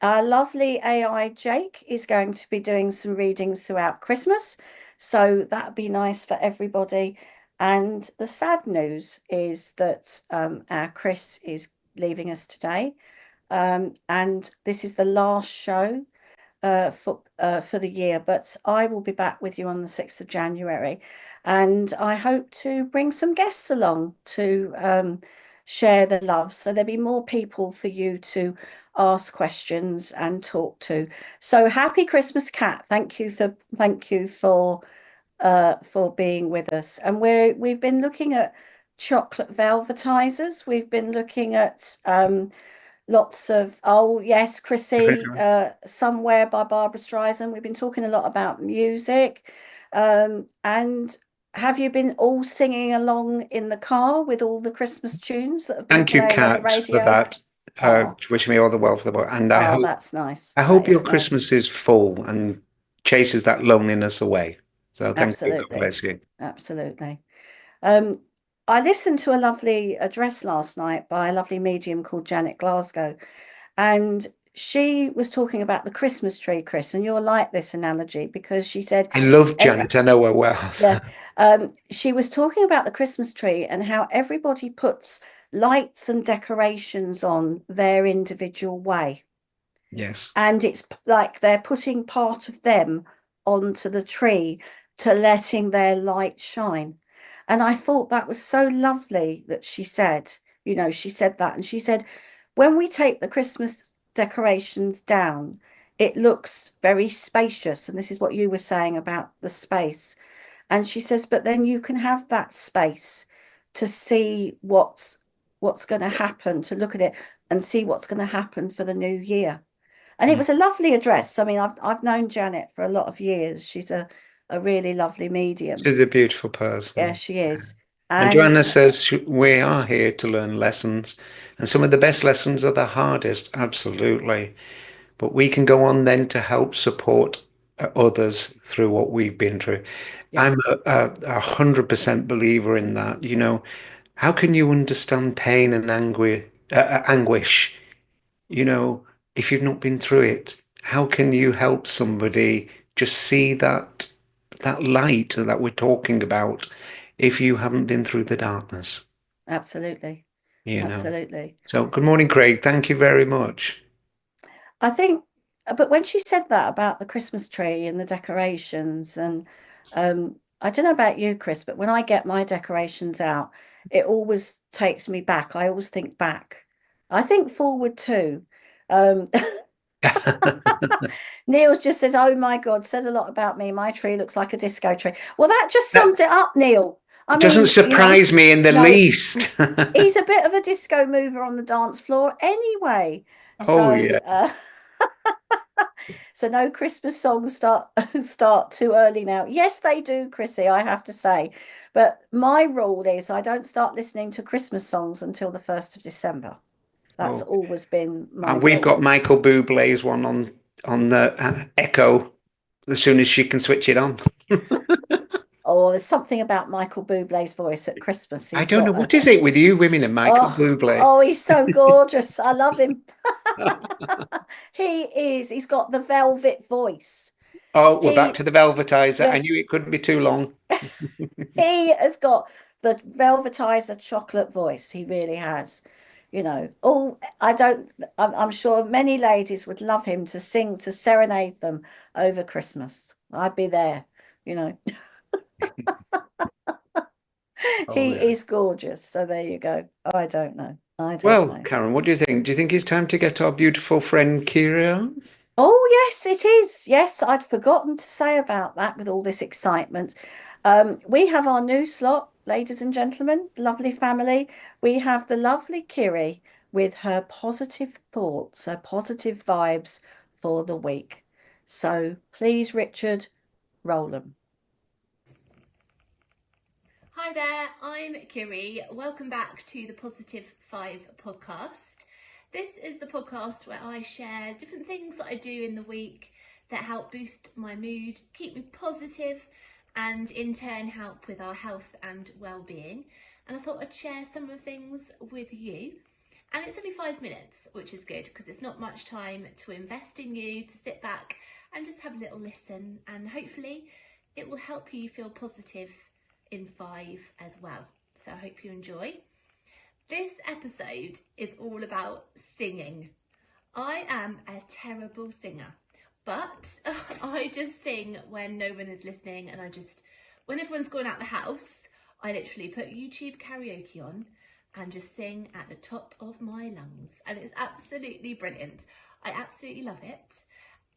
Our lovely AI Jake is going to be doing some readings throughout Christmas. So that'd be nice for everybody. And the sad news is that our Chris is leaving us today. And this is the last show for the year, but I will be back with you on the 6th of January, and I hope to bring some guests along to share the love. So there'll be more people for you to ask questions and talk to. So happy Christmas, Kat. Thank you for being with us. And we've been looking at chocolate velvetizers. We've been looking at lots of, oh yes, Chrissy, Somewhere by Barbara Streisand. We've been talking a lot about music. And have you been all singing along in the car with all the Christmas tunes that have been Thank you, playing on the Kat, for radio? that. Oh, Wish me all the well for the boy. And oh, that's nice. I That hope your is nice. Christmas is full and chases that loneliness away. So thank you. God Absolutely. bless you. Absolutely. Um, I listened to a lovely address last night by a lovely medium called Janet Glasgow. And she was talking about the Christmas tree, Chris, and you'll like this analogy because she said, I love ev Janet. I know her well. yeah, she was talking about the Christmas tree and how everybody puts lights and decorations on their individual way. Yes. And it's like they're putting part of them onto the tree to letting their light shine. And I thought that was so lovely that she said, she said that. And she said, when we take the Christmas decorations down, it looks very spacious. And this is what you were saying about the space. And she says, but then you can have that space to see what's going to happen, to look at it and see what's going to happen for the new year. And it Mm. was a lovely address. I mean, I've known Janet for a lot of years. She's a really lovely medium. She's a beautiful Yeah, person. she is. And And Joanna says we are here to learn lessons, and some of the best lessons are the hardest, absolutely. But we can go on then to help support others through what we've been through. yeah, I'm a 100% believer in that. How can you understand pain and anguish, you know, if you've not been through it? How can you help somebody just see that light that we're talking about if you haven't been through the darkness, absolutely. you know? Absolutely. So, good morning, Craig. Thank you very much. I think, but when she said that about the Christmas tree and the decorations, and I don't know about you, Chris, but when I get my decorations out, it always takes me back. I always think back. I think forward too. Um, Neil's just says, "Oh my God," said a lot about me. My tree looks like a disco tree. Well, that just That sums it up, Neil. I doesn't mean, surprise me in the no, least. he's a bit of a disco mover on the dance floor anyway. Oh, yeah. So no Christmas songs start too early now. Yes, they do, Chrissy, I have to say. But my rule is I don't start listening to Christmas songs until the 1st of December. That's Oh, always been my and we've rule. got Michael Bublé's one on the Echo as soon as she can switch it on. Oh, there's something about Michael Bublé's voice at Christmas. I He's don't know got what is it with you women and Michael Bublé. he's so gorgeous. I love him. He is. He's got the velvet voice. Oh, we're back He to the Velvetizer. I yeah, knew it couldn't be too long. he has got the velvetizer chocolate voice. He really has. Oh, I don't, I'm sure many ladies would love him to sing, to serenade them over Christmas. I'd be there, you know. Oh, He yeah. is gorgeous. So there you go. I don't know. I don't Well, know. Karen, what do you think? Do you think it's time to get our beautiful friend Kira on? Oh, yes, it is. Yes, I'd forgotten to say about that with all this excitement. We have our new slot, ladies and gentlemen, lovely family. We have the lovely Kiri with her positive thoughts, her positive vibes for the week. So please, Richard, roll them. Hi there, I'm Kiri. Welcome back to the Positive 5 podcast. This is the podcast where I share different things that I do in the week that help boost my mood, keep me positive, and in turn help with our health and well-being. And I thought I'd share some of the things with you. And it's only 5 minutes, which is good because it's not much time to invest in you, to sit back and just have a little listen, and hopefully it will help you feel positive in 5 as well. So I hope you enjoy. This episode is all about singing. I am a terrible singer, but I just sing when no one is listening, and when everyone's gone out the house, I literally put YouTube karaoke on and just sing at the top of my lungs, and it's absolutely brilliant. I absolutely love it.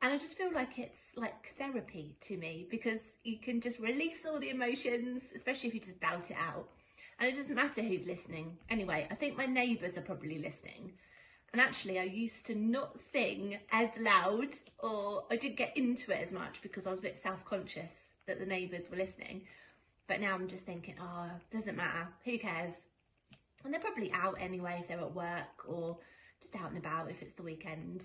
And I just feel like it's like therapy to me, because you can just release all the emotions, especially if you just bout it out. And it doesn't matter who's listening. Anyway, I think my neighbours are probably listening. And actually, I used to not sing as loud, or I didn't get into it as much because I was a bit self-conscious that the neighbours were listening. But now I'm just thinking, oh, doesn't matter. Who cares? And they're probably out anyway if they're at work, or just out and about if it's the weekend.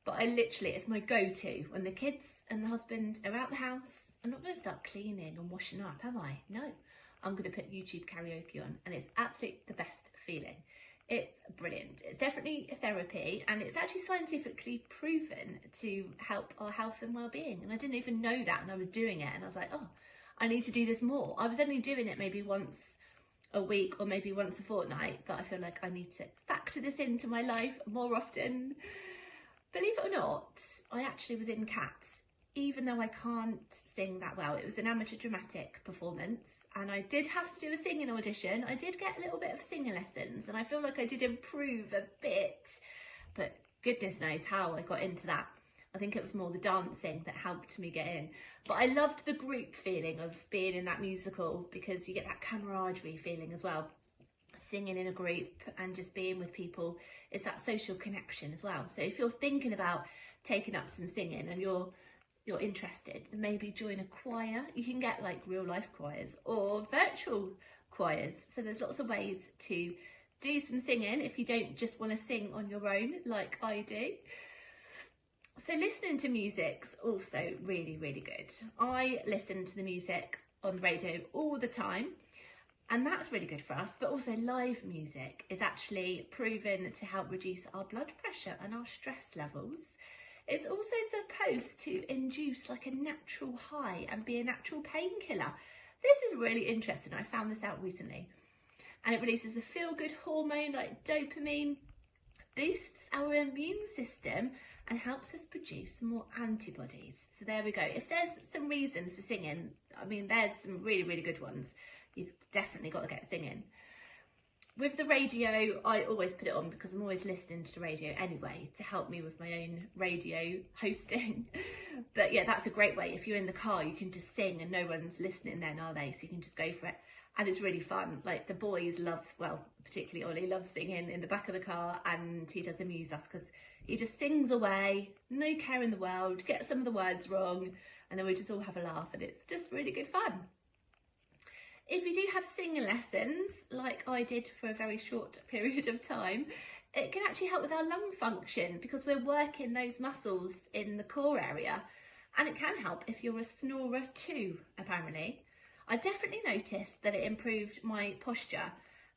But it's my go-to. When the kids and the husband are out the house, I'm not going to start cleaning and washing up, am I? No. I'm going to put YouTube karaoke on, and it's absolutely the best feeling. It's brilliant. It's definitely a therapy, and it's actually scientifically proven to help our health and well-being. And I didn't even know that, and I was doing it, and I was like, oh, I need to do this more. I was only doing it maybe once a week or maybe once a fortnight, but I feel like I need to factor this into my life more often. Believe it or not, I actually was in Cats even though I can't sing that well. It was an amateur dramatic performance and I did have to do a singing audition. I did get a little bit of singing lessons and I feel like I did improve a bit, but goodness knows how I got into that. I think it was more the dancing that helped me get in. But I loved the group feeling of being in that musical because you get that camaraderie feeling as well. Singing in a group and just being with people, it's that social connection as well. So if you're thinking about taking up some singing and you're interested, then maybe join a choir. You can get like real life choirs or virtual choirs. So there's lots of ways to do some singing if you don't just want to sing on your own like I do. So listening to music's also really, really good. I listen to the music on the radio all the time and that's really good for us, but also live music is actually proven to help reduce our blood pressure and our stress levels. It's also supposed to induce like a natural high and be a natural painkiller. This is really interesting. I found this out recently. And it releases a feel-good hormone like dopamine, boosts our immune system and helps us produce more antibodies. So there we go. If there's some reasons for singing, I mean, there's some really, really good ones. You've definitely got to get singing. With the radio, I always put it on because I'm always listening to the radio anyway to help me with my own radio hosting. But yeah, that's a great way. If you're in the car, you can just sing and no one's listening then, are they? So you can just go for it. And it's really fun. Like the boys love, well, particularly Ollie loves singing in the back of the car and he does amuse us because he just sings away, no care in the world, gets some of the words wrong, and then we just all have a laugh and it's just really good fun. If you do have singing lessons, like I did for a very short period of time, it can actually help with our lung function because we're working those muscles in the core area. And it can help if you're a snorer too, apparently. I definitely noticed that it improved my posture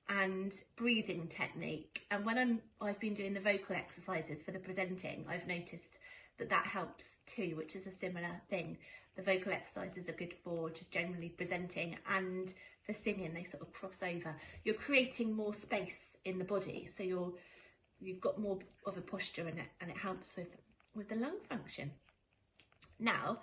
and breathing technique. And when I've been doing the vocal exercises for the presenting, I've noticed that that helps too, which is a similar thing. The vocal exercises are good for just generally presenting and for singing, they sort of cross over. You're creating more space in the body, so you've got more of a posture in it and it helps with the lung function. Now,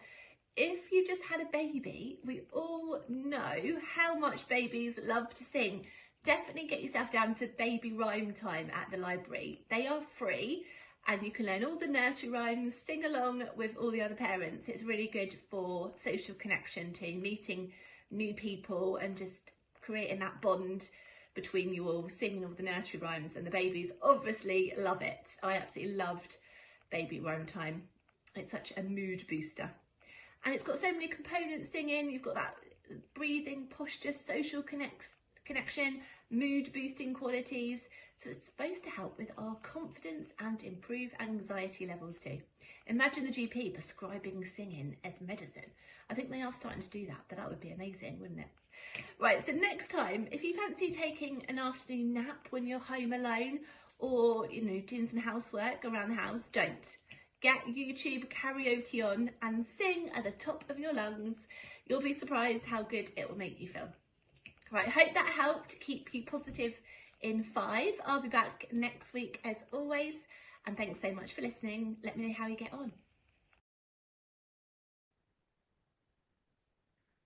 if you just had a baby, we all know how much babies love to sing. Definitely get yourself down to baby rhyme time at the library. They are free. And you can learn all the nursery rhymes, sing along with all the other parents. It's really good for social connection too, meeting new people and just creating that bond between you all, singing all the nursery rhymes, and the babies obviously love it. I absolutely loved baby rhyme time. It's such a mood booster. And it's got so many components singing. You've got that breathing, posture, social connection, mood boosting qualities. So it's supposed to help with our confidence and improve anxiety levels too. Imagine the GP prescribing singing as medicine. I think they are starting to do that, but that would be amazing, wouldn't it? Right, so next time, if you fancy taking an afternoon nap when you're home alone or, doing some housework around the house, don't. Get YouTube karaoke on and sing at the top of your lungs. You'll be surprised how good it will make you feel. Right, hope that helped keep you positive in 5. I'll be back next week as always, and thanks so much for listening. Let me know how you get on.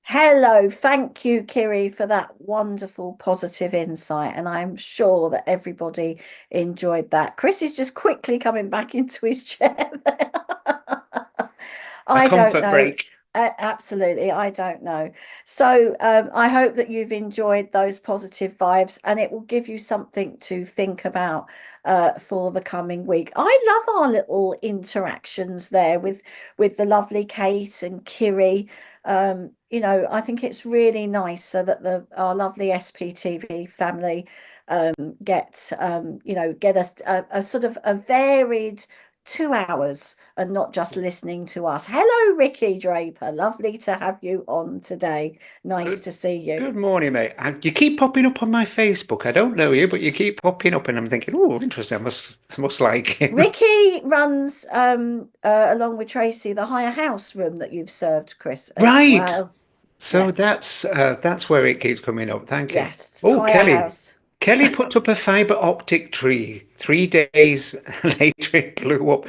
Hello, thank you, Kiri, for that wonderful positive insight, and I'm sure that everybody enjoyed that. Chris is just quickly coming back into his chair there. I don't know. Break. Absolutely, I don't know. So I hope that you've enjoyed those positive vibes and it will give you something to think about for the coming week. I love our little interactions there with the lovely Kate and Kiri. I think it's really nice so that our lovely SPTV family get a sort of a varied 2 hours and not just listening to us. Hello, Ricky Draper. Lovely to have you on today. Nice to see you. Good morning, mate. You keep popping up on my Facebook. I don't know you, but you keep popping up, and I'm thinking, oh, interesting. I must like him. Ricky runs, along with Tracy, the higher house room that you've served, Chris. Right. Well, So yes. that's where it keeps coming up. Thank you. Yes. Oh, Higher House. Kelly put up a fiber optic tree. 3 days later, it blew up.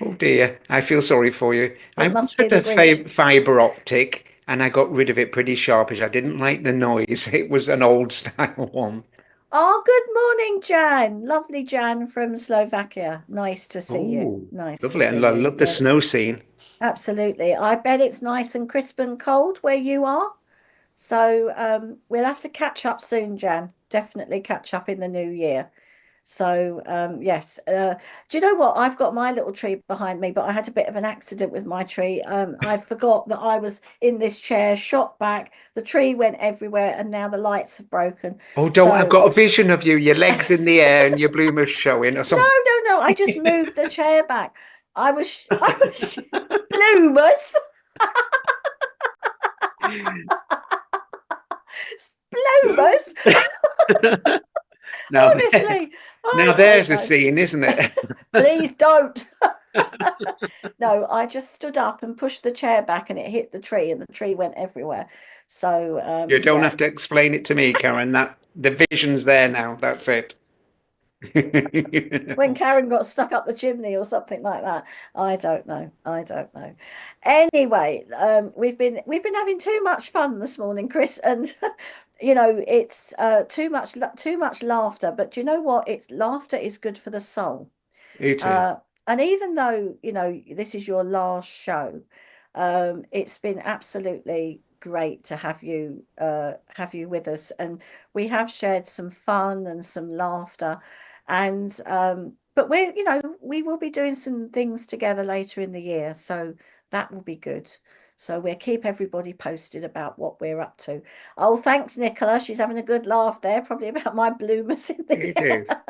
Oh dear, I feel sorry for you. I It once must be had the a Grinch. fiber optic and I got rid of it pretty sharpish. I didn't like the noise. It was an old style one. Oh, good morning, Jan. Lovely Jan from Slovakia. Nice to see you. Oh, Nice to lovely. see And I you. love the Yes, snow scene. absolutely. I bet it's nice and crisp and cold where you are. So we'll have to catch up soon, Jan. Definitely catch up in the new year. So yes, do you know what? I've got my little tree behind me, but I had a bit of an accident with my tree. I forgot that I was in this chair, shot back. The tree went everywhere, and now the lights have broken. Oh, don't, I've So got a vision of you, your legs in the air and your bloomers showing or no, something. no, no. I just moved the chair back. I was bloomers, bloomers. Now there, Honestly, now I don't there's a know. scene, isn't it? Please don't. No, I just stood up and pushed the chair back, and it hit the tree, and the tree went everywhere. So You don't yeah, have to explain it to me, Karen. That the vision's there now. That's it. when Karen got stuck up the chimney or something like that. I don't know. I don't know. Anyway, we've been having too much fun this morning, Chris, and it's too much laughter. But do you know what? It's laughter is good for the soul. It is. Uh, and even though, this is your last show, it's been absolutely great to have you with us. And we have shared some fun and some laughter. And but we will be doing some things together later in the year, so that will be good. So we'll keep everybody posted about what we're up to. Oh, thanks, Nicola. She's having a good laugh there, probably about my bloomers in the It is. air.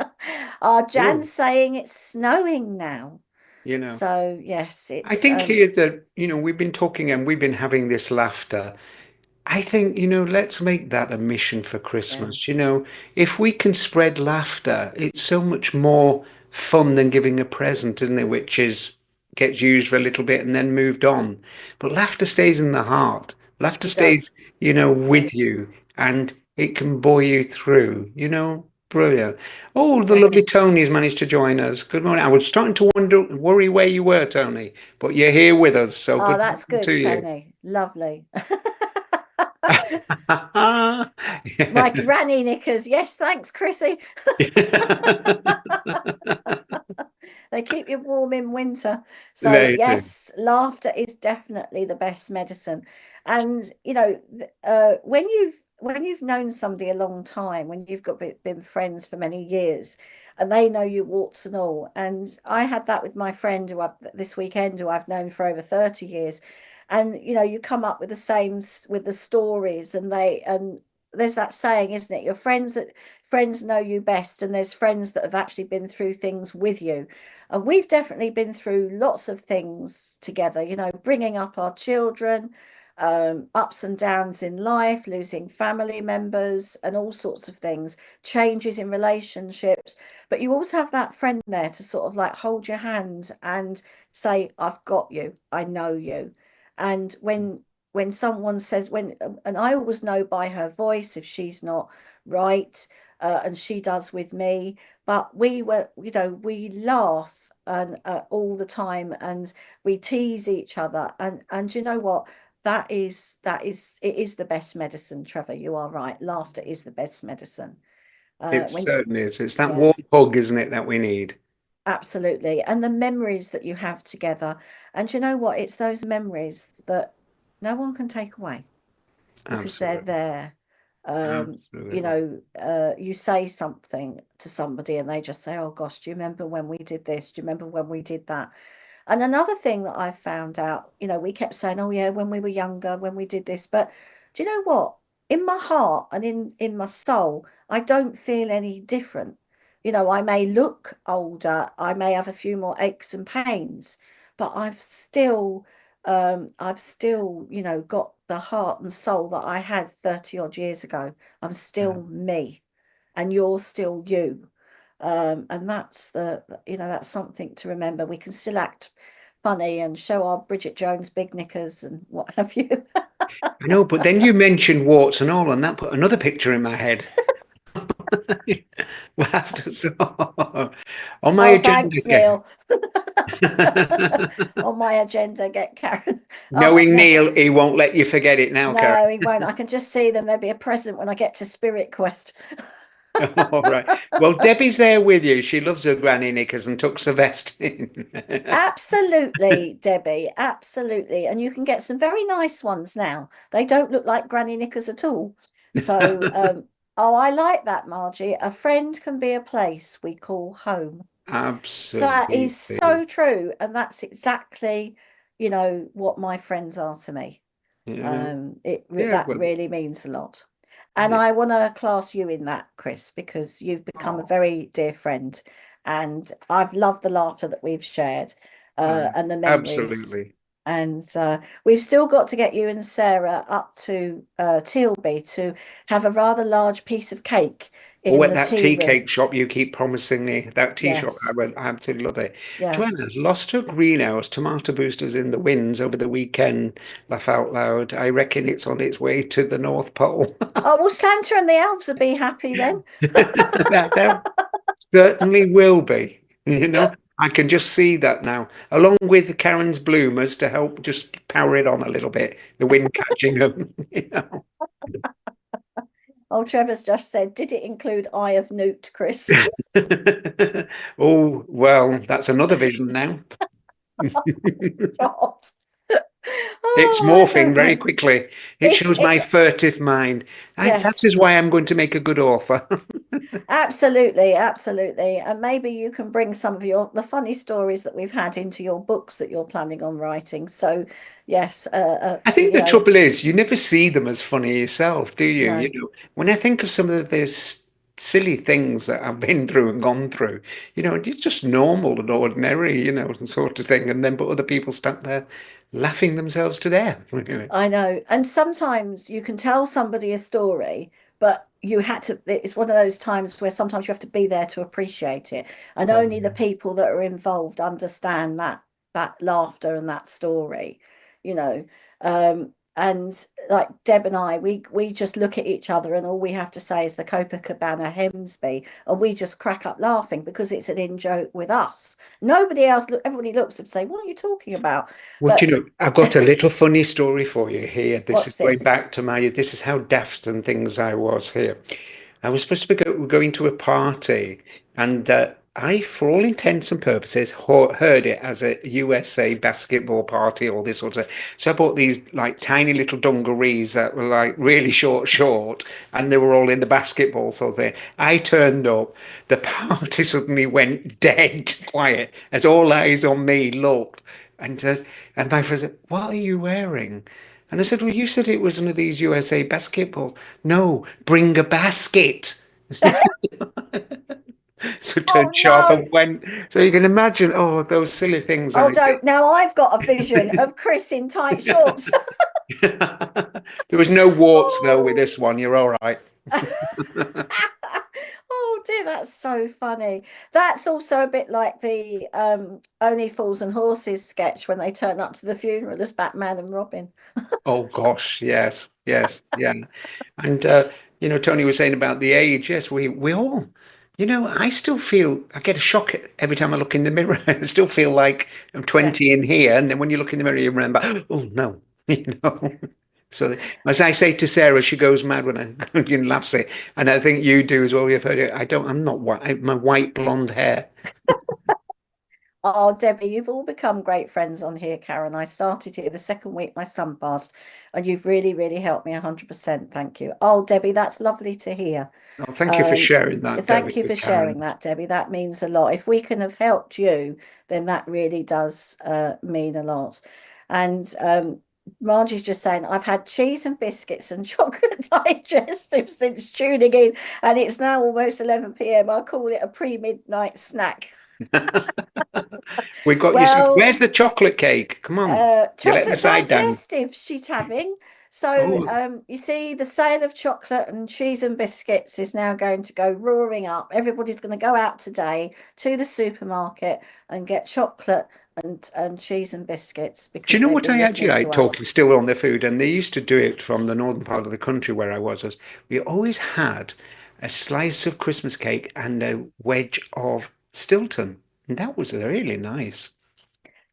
Oh, Jan's saying it's snowing now. you know. So yes, I it's think here that, we've been talking and we've been having this laughter. I think, let's make that a mission for yeah, Christmas. If we can spread laughter, it's so much more fun than giving a present, isn't it? Which is gets used for a little bit and then moved on. But laughter stays in the heart. Laughter it stays, does. Yeah, with you and it can buoy you through. Brilliant. Oh, the yeah. lovely Tony's managed to join us. Good morning. I was starting to worry where you were, Tony, but you're here with us. So Oh, good that's morning to good, you. Tony. Lovely. My Yeah. granny knickers. Yes, thanks, Chrissy. They keep you warm in winter. So They do. yes, laughter is definitely the best medicine. And when you've known somebody a long time, when you've been friends for many years, and they know you warts and all. And I had that with my friend this weekend who I've known for over 30 years. And you come up with the same with the stories, and there's that saying, isn't it? Your friends know you best, and there's friends that have actually been through things with you. And we've definitely been through lots of things together, bringing up our children, ups and downs in life, losing family members, and all sorts of things, changes in relationships. But you also have that friend there to sort of like hold your hand and say, I've got you, I know you. And when someone says and I always know by her voice if she's not right, and she does with me. But we laugh and all the time, and we tease each other, and you know what? It is the best medicine, Trevor. You are right. Laughter is the best medicine. It When certainly is. It's that Yeah, warm hug, isn't it, that we need? absolutely. And the memories that you have together. And you know what? It's those memories that no one can take away, because they're Absolutely. there. Absolutely. You say something to somebody and they just say, "Oh gosh, do you remember when we did this? Do you remember when we did that?" And another thing that I found out, we kept saying, "Oh yeah, when we were younger, when we did this," but do you know what? In my heart and in my soul, I don't feel any different. I may look older, I may have a few more aches and pains, but I've still, got the heart and soul that I had 30 odd years ago. I'm Yeah. still me, and you're still you. And that's something to remember. We can still act funny and show our Bridget Jones big knickers and what have you. I know, but then you mentioned warts and all, and that put another picture in my head. We'll have to on my Oh, agenda, thanks, Neil. On my agenda, get Karen. Oh, Knowing no, Neil, he won't let you forget it now, Karen. no, he won't. I can just see them. There'll be a present when I get to Spirit Quest. All right. Well, Debbie's there with you. She loves her granny knickers and tucks her vest in. Absolutely, Debbie. Absolutely. And you can get some very nice ones now. They don't look like granny knickers at all. So, oh, I like that, Margie. A friend can be a place we call home. That is Absolutely. so true. And that's exactly, what my friends are to me. Yeah. Yeah. That Well, really means a lot. And yeah. I want to class you in that, Chris, because you've become a Oh, very dear friend. And I've loved the laughter that we've shared, and the memories. absolutely. And we've still got to get you and Sarah up to Tilby to have a rather large piece of cake Oh, in at the that tea tea room. cake shop you keep promising me, that tea shop, Yes. I absolutely love it. Yeah. Joanna lost her greenhouse, tomato boosters in the winds over the weekend. Laugh out loud. I reckon it's on its way to the North Pole. Oh, well, Santa and the elves will be happy then. There certainly will be. I can just see that now, along with Karen's bloomers to help just power it on a little bit, the wind catching them. Oh, Trevor's just said, did it include Eye of Newt, Chris? Oh, well, that's another vision now. God. It's Oh, I morphing don't very know. quickly. It It, shows my it, furtive mind. That is yes, why I'm going to make a good author. absolutely, absolutely. And maybe you can bring some of the funny stories that we've had into your books that you're planning on writing. So, yes, I think the trouble is you never see them as funny yourself, do you? no, When I think of some of this silly things that I've been through and gone through, it's just normal and ordinary, sort of thing. And then but other people stand there laughing themselves to death, really. I know. And sometimes you can tell somebody a story, but it's one of those times where sometimes you have to be there to appreciate it. And Oh, only the people that are involved understand that laughter and that story, you know. And like Deb and I, we just look at each other and all we have to say is the Copacabana Hemsby, and we just crack up laughing because it's an in joke with us. Nobody else everybody looks and say, what are you talking about? well, But I've got a little funny story for you here. This is what's going this? back to this is how daft and things I was here. I was supposed to be going to a party, and I, for all intents and purposes, heard it as a USA basketball party, all this sort of. So I bought these like tiny little dungarees that were like really short, and they were all in the basketball sort of thing. I turned up, the party suddenly went dead quiet as all eyes on me looked, and uh, and my friend said, "What are you wearing?" And I said, "Well, you said it was one of these USA basketball." No, bring a basket. So Oh turned sharp no. and went. So you can imagine, oh, those silly things Oh, I did. don't. Now I've got a vision of Chris in tight shorts. There was no warts though with Oh. this one. You're all right. Oh dear, that's so funny. That's also a bit like the Only Fools and Horses sketch when they turn up to the funeral as Batman and Robin. Oh gosh, yes, yes, yeah. And Tony was saying about the age. Yes, we all. I still feel I get a shock every time I look in the mirror. I still feel like I'm Yeah. 20 in here, and then when you look in the mirror, you remember, oh no, So as I say to Sarah, she goes mad when laughs it, and I think you do as well. You've heard it. I'm not white. My white blonde hair. Oh, Debbie, you've all become great friends on here, Karen. I started here the second week my son passed, and you've really, really helped me 100%. Thank you. Oh, Debbie, that's lovely to hear. Oh, thank you for Um, sharing that, Thank David, you for with sharing Karen. that, Debbie. That means a lot. If we can have helped you, then that really does mean a lot. And Margie's just saying, I've had cheese and biscuits and chocolate digestive since tuning in, and it's now almost 11 p.m. I call it a pre-midnight snack. We got you. Well, Where's the chocolate cake? Come on, you're letting the chocolate side down. digestive she's having. So Oh, you see, the sale of chocolate and cheese and biscuits is now going to go roaring up. Everybody's going to go out today to the supermarket and get chocolate and cheese and biscuits do you because know they've what been I actually listening like? to us. Talking still on the food, and they used to do it from the northern part of the country where I was. We always had a slice of Christmas cake and a wedge of Stilton. And that was really nice.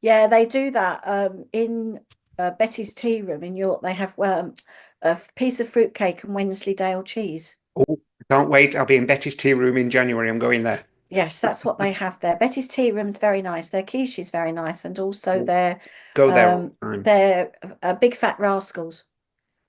Yeah, they do that in Betty's Tea Room in York. They have a piece of fruitcake and Wensleydale cheese. Oh, can't wait. I'll be in Betty's tea room in January. I'm going there. Yes, that's what they have there. Betty's Tea Room's very nice. Their quiche is very nice, and also Go there all the time. their big fat rascals.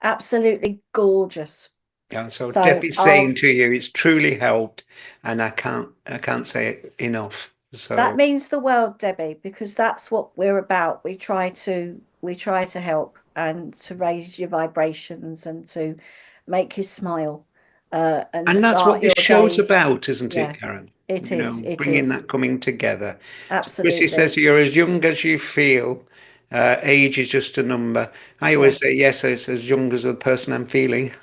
Absolutely gorgeous. Yeah, so So Debbie's saying to you, it's truly helped, and I can't say it enough. that So, means the world, Debbie, because that's what we're about. We try to help and to raise your vibrations and to make you smile and and that's start what this your show's day. about, isn't it, Yeah, Karen? it You is. know, It bringing is. that coming together. So Chrissy says Absolutely. you're as young as you feel. Age is just a number. I Yeah. always say yes, it's as young as the person I'm feeling.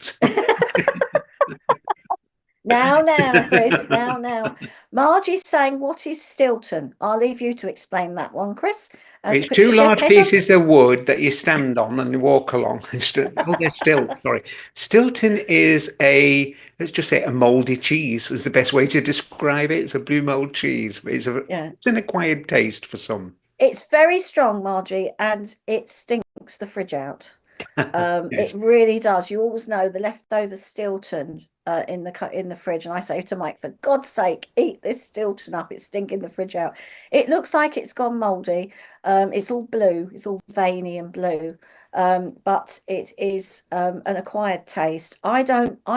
Now, Chris. Now. Margie's saying, what is Stilton? I'll leave you to explain that one, Chris, as you It's put your two chef large head on. pieces of wood that you stand on and walk along. Oh, they're still, sorry. Stilton is let's just say a moldy cheese is the best way to describe it. It's a blue mold cheese. Yeah. It's an acquired taste for some. It's very strong, Margie, and it stinks the fridge out. It Yes. really does. You always know the leftover Stilton in the fridge, and I say to Mike, for God's sake, eat this Stilton up. It's stinking the fridge out. It looks like it's gone mouldy. It's all blue. It's all veiny and blue. But it is an acquired taste. I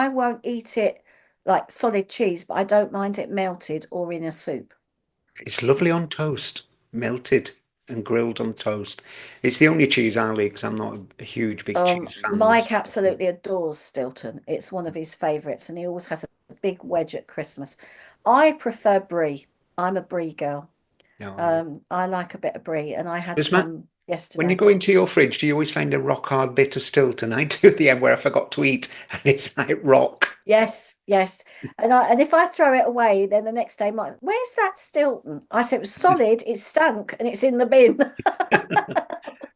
won't eat it like solid cheese, but I don't mind it melted or in a soup. It's lovely on toast, melted and grilled on toast. It's the only cheese I'll eat because I'm not a huge, big cheese fan. Mike absolutely adores Stilton. It's one of his favourites, and he always has a big wedge at Christmas. I prefer brie. I'm a brie girl. No. I like a bit of brie, and I had Does Matt, some when you yesterday. go into your fridge, do you always find a rock hard bit of Stilton? I do at the end where I forgot to eat, and it's like rock. Yes. And if I throw it away, then the next day, where's that Stilton? I said it was solid, it stunk, and it's in the bin.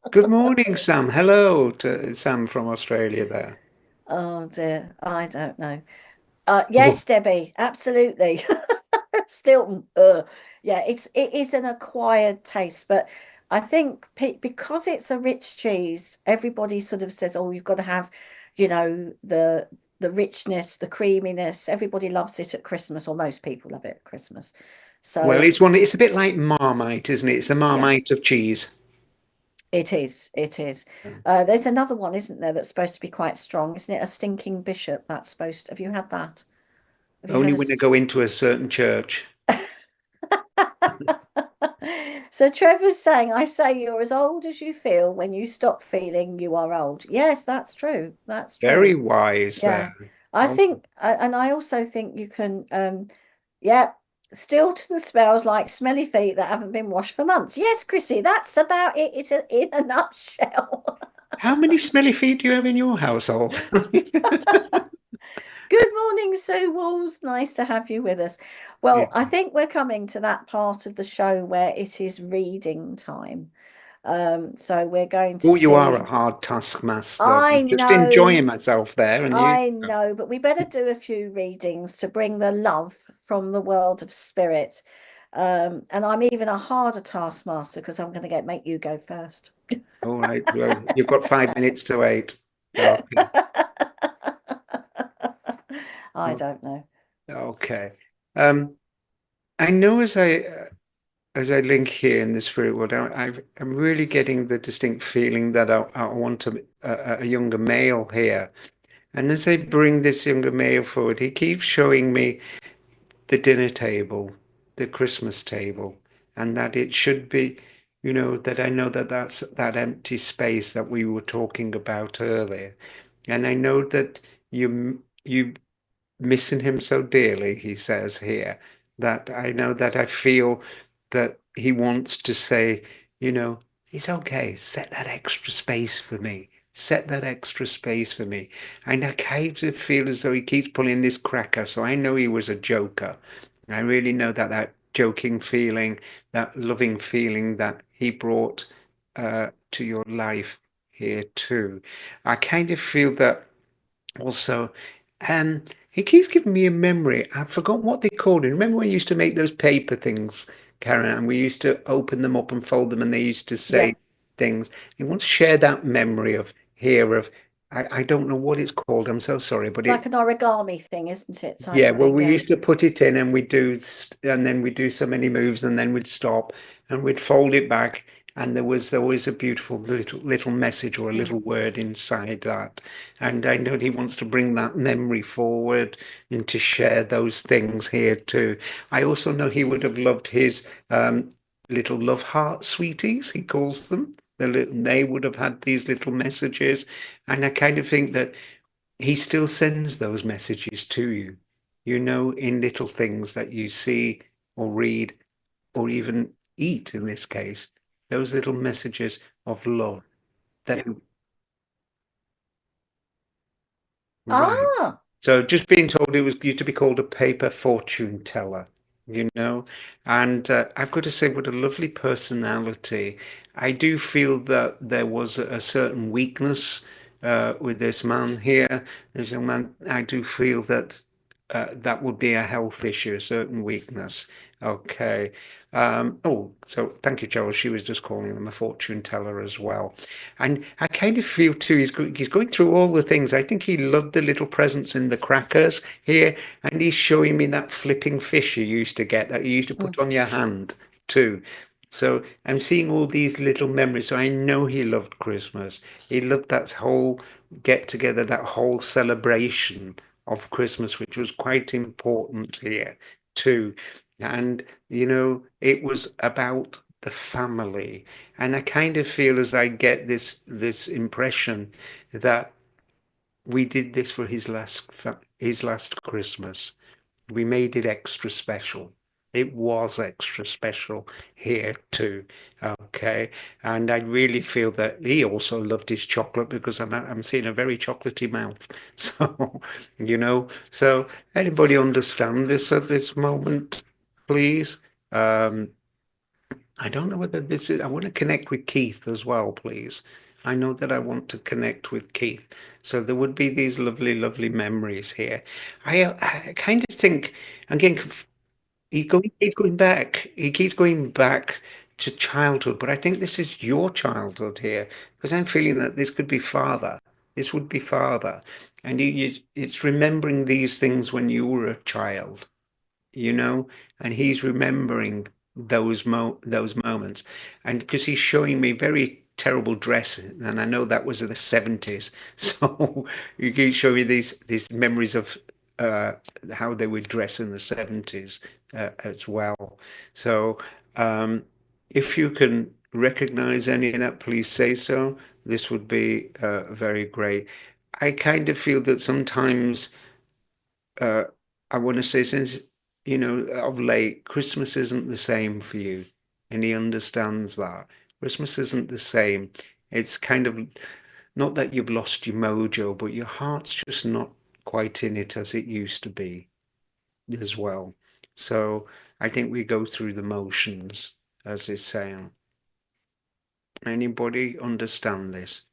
Good morning, Sam. Hello to Sam from Australia there. Oh dear, I don't know. Oh, Yes, Debbie, absolutely. Stilton, yeah, it is an acquired taste, but I think because it's a rich cheese, everybody sort of says, "Oh, you've got to have, the richness, the creaminess." Everybody loves it at Christmas, or most people love it at Christmas. well, So it's a bit like Marmite, isn't it? It's the yeah, Marmite of cheese. it is. It is. There's another one, isn't there, that's supposed to be quite strong, isn't it? A stinking bishop. That's supposed to, have you had that? Have you Only had when I go into a certain church. So Trevor's saying, I say you're as old as you feel when you stop feeling you are old. Yes, that's true. That's Very true. wise Yeah. there. I Oh, think, and I also think you can, yeah, Stilton smells like smelly feet that haven't been washed for months. Yes, Chrissy, that's about it. It's in a nutshell. how many smelly feet do you have in your household? Good morning, Sue Walls. Nice to have you with us. Yeah. Well, I think we're coming to that part of the show where it is reading time. So we're going to Oh, you are a see. hard taskmaster. I I'm just know, enjoying myself there, and you. I know, but we better do a few readings to bring the love from the world of spirit. And I'm even a harder taskmaster because I'm going to make you go first. All right. Well, you've got 5 minutes to wait. Okay. I don't know. Okay. Um, I know as I link here in the spirit world, I'm really getting the distinct feeling that I want a younger male here. And as I bring this younger male forward, he keeps showing me the dinner table, the Christmas table, and that it should be, that I know that that's that empty space that we were talking about earlier. And I know that you missing him so dearly, he says here, that I know that I feel that he wants to say, it's okay, set that extra space for me. Set that extra space for me. And I kind of feel as though he keeps pulling this cracker. So I know he was a joker. I really know that joking feeling, that loving feeling that he brought to your life here too. I kind of feel that also He keeps giving me a memory. I forgot what they called it. Remember when we used to make those paper things, Karen, and we used to open them up and fold them, and they used to Yeah, say things. He wants to share that memory of here of I don't know what it's called. I'm so sorry, but it's like an origami thing, isn't it? Type yeah, well, thing. we Yeah. used to put it in and and then we'd do so many moves and then we'd stop and we'd fold it back. And there was always a beautiful little message or a Mm. little word inside that. And I know he wants to bring that memory forward and to share those things here too. I also know he would have loved his little love heart sweeties, he calls them. They would have had these little messages. And I kind of think that he still sends those messages to you, in little things that you see or read or even eat in this case, those little messages of love that, right. Ah, So just being told it was used to be called a paper fortune teller, you know, and I've got to say, what a lovely personality. I do feel that there was a certain weakness with this man here, this young man. I do feel that that would be a health issue, a certain weakness. Okay. Oh, so thank you, Joel. She was just calling them a fortune teller as well. And I kind of feel too, he's going through all the things. I think he loved the little presents in the crackers here, and he's showing me that flipping fish you used to get that you used to mm. put on your hand too. So I'm seeing all these little memories. So I know he loved Christmas. He loved that whole get together, that whole celebration of Christmas, which was quite important here too. And, it was about the family. And I kind of feel as I get this impression that we did this for his last Christmas. We made it extra special. It was extra special here too. Okay. And I really feel that he also loved his chocolate because I'm seeing a very chocolatey mouth. So, so anybody understand this at this moment, please? Um, I don't know whether this is, I want to connect with Keith as well, please. I know that I want to connect with Keith. So there would be these lovely, lovely memories here. I kind of think, again, keeps going back. He keeps going back to childhood, but I think this is your childhood here because I'm feeling that this could be father. This would be father. And it's remembering these things when you were a child, you know, and he's remembering those moments, and because he's showing me very terrible dress, and I know that was in the 70s, so you keep showing me these memories of uh, how they would dress in the 70s as well. So if you can recognize any of that, please say so. This would be very great. I kind of feel that sometimes uh, I want to say, since of late, Christmas isn't the same for you, and he understands that. Christmas isn't the same. It's kind of not that you've lost your mojo, but your heart's just not quite in it as it used to be as well. So I think we go through the motions, as it's saying. Anybody understand this?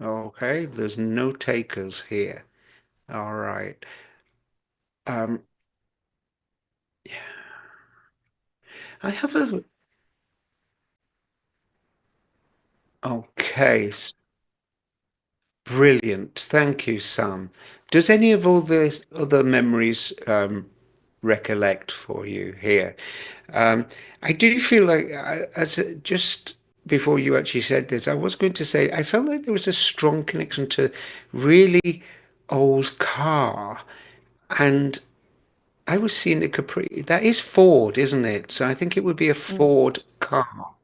Okay, there's no takers here. All right. Um, I have a Okay, brilliant. Thank you, Sam. Does any of all the other memories recollect for you here? Um, I do feel like, just before you actually said this, I was going to say I felt like there was a strong connection to really old car, and I was seeing a Capri. That is Ford, isn't it? So I think it would be a Mm. Ford car.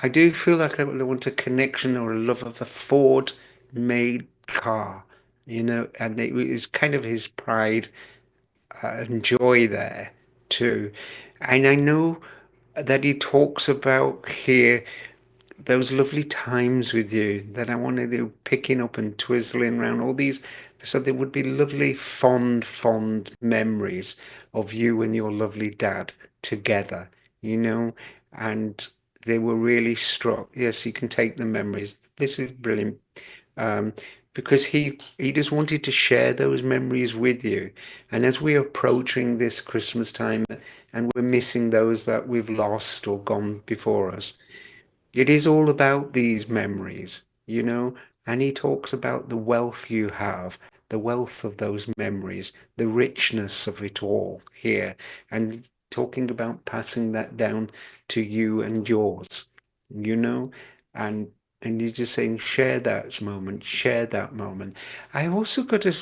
I do feel like I want a connection or a love of a Ford made car, and it was kind of his pride and joy there too. And I know that he talks about here those lovely times with you that I wanted to picking up and twizzling around all these. So there would be lovely, fond, fond memories of you and your lovely dad together, and they were really struck. Yes, you can take the memories. This is brilliant. Um, because he just wanted to share those memories with you. And as we're approaching this Christmas time and we're missing those that we've lost or gone before us, it is all about these memories, and he talks about the wealth you have, the wealth of those memories, the richness of it all here, and talking about passing that down to you and yours, you know, and he's just saying, share that moment. I also got a,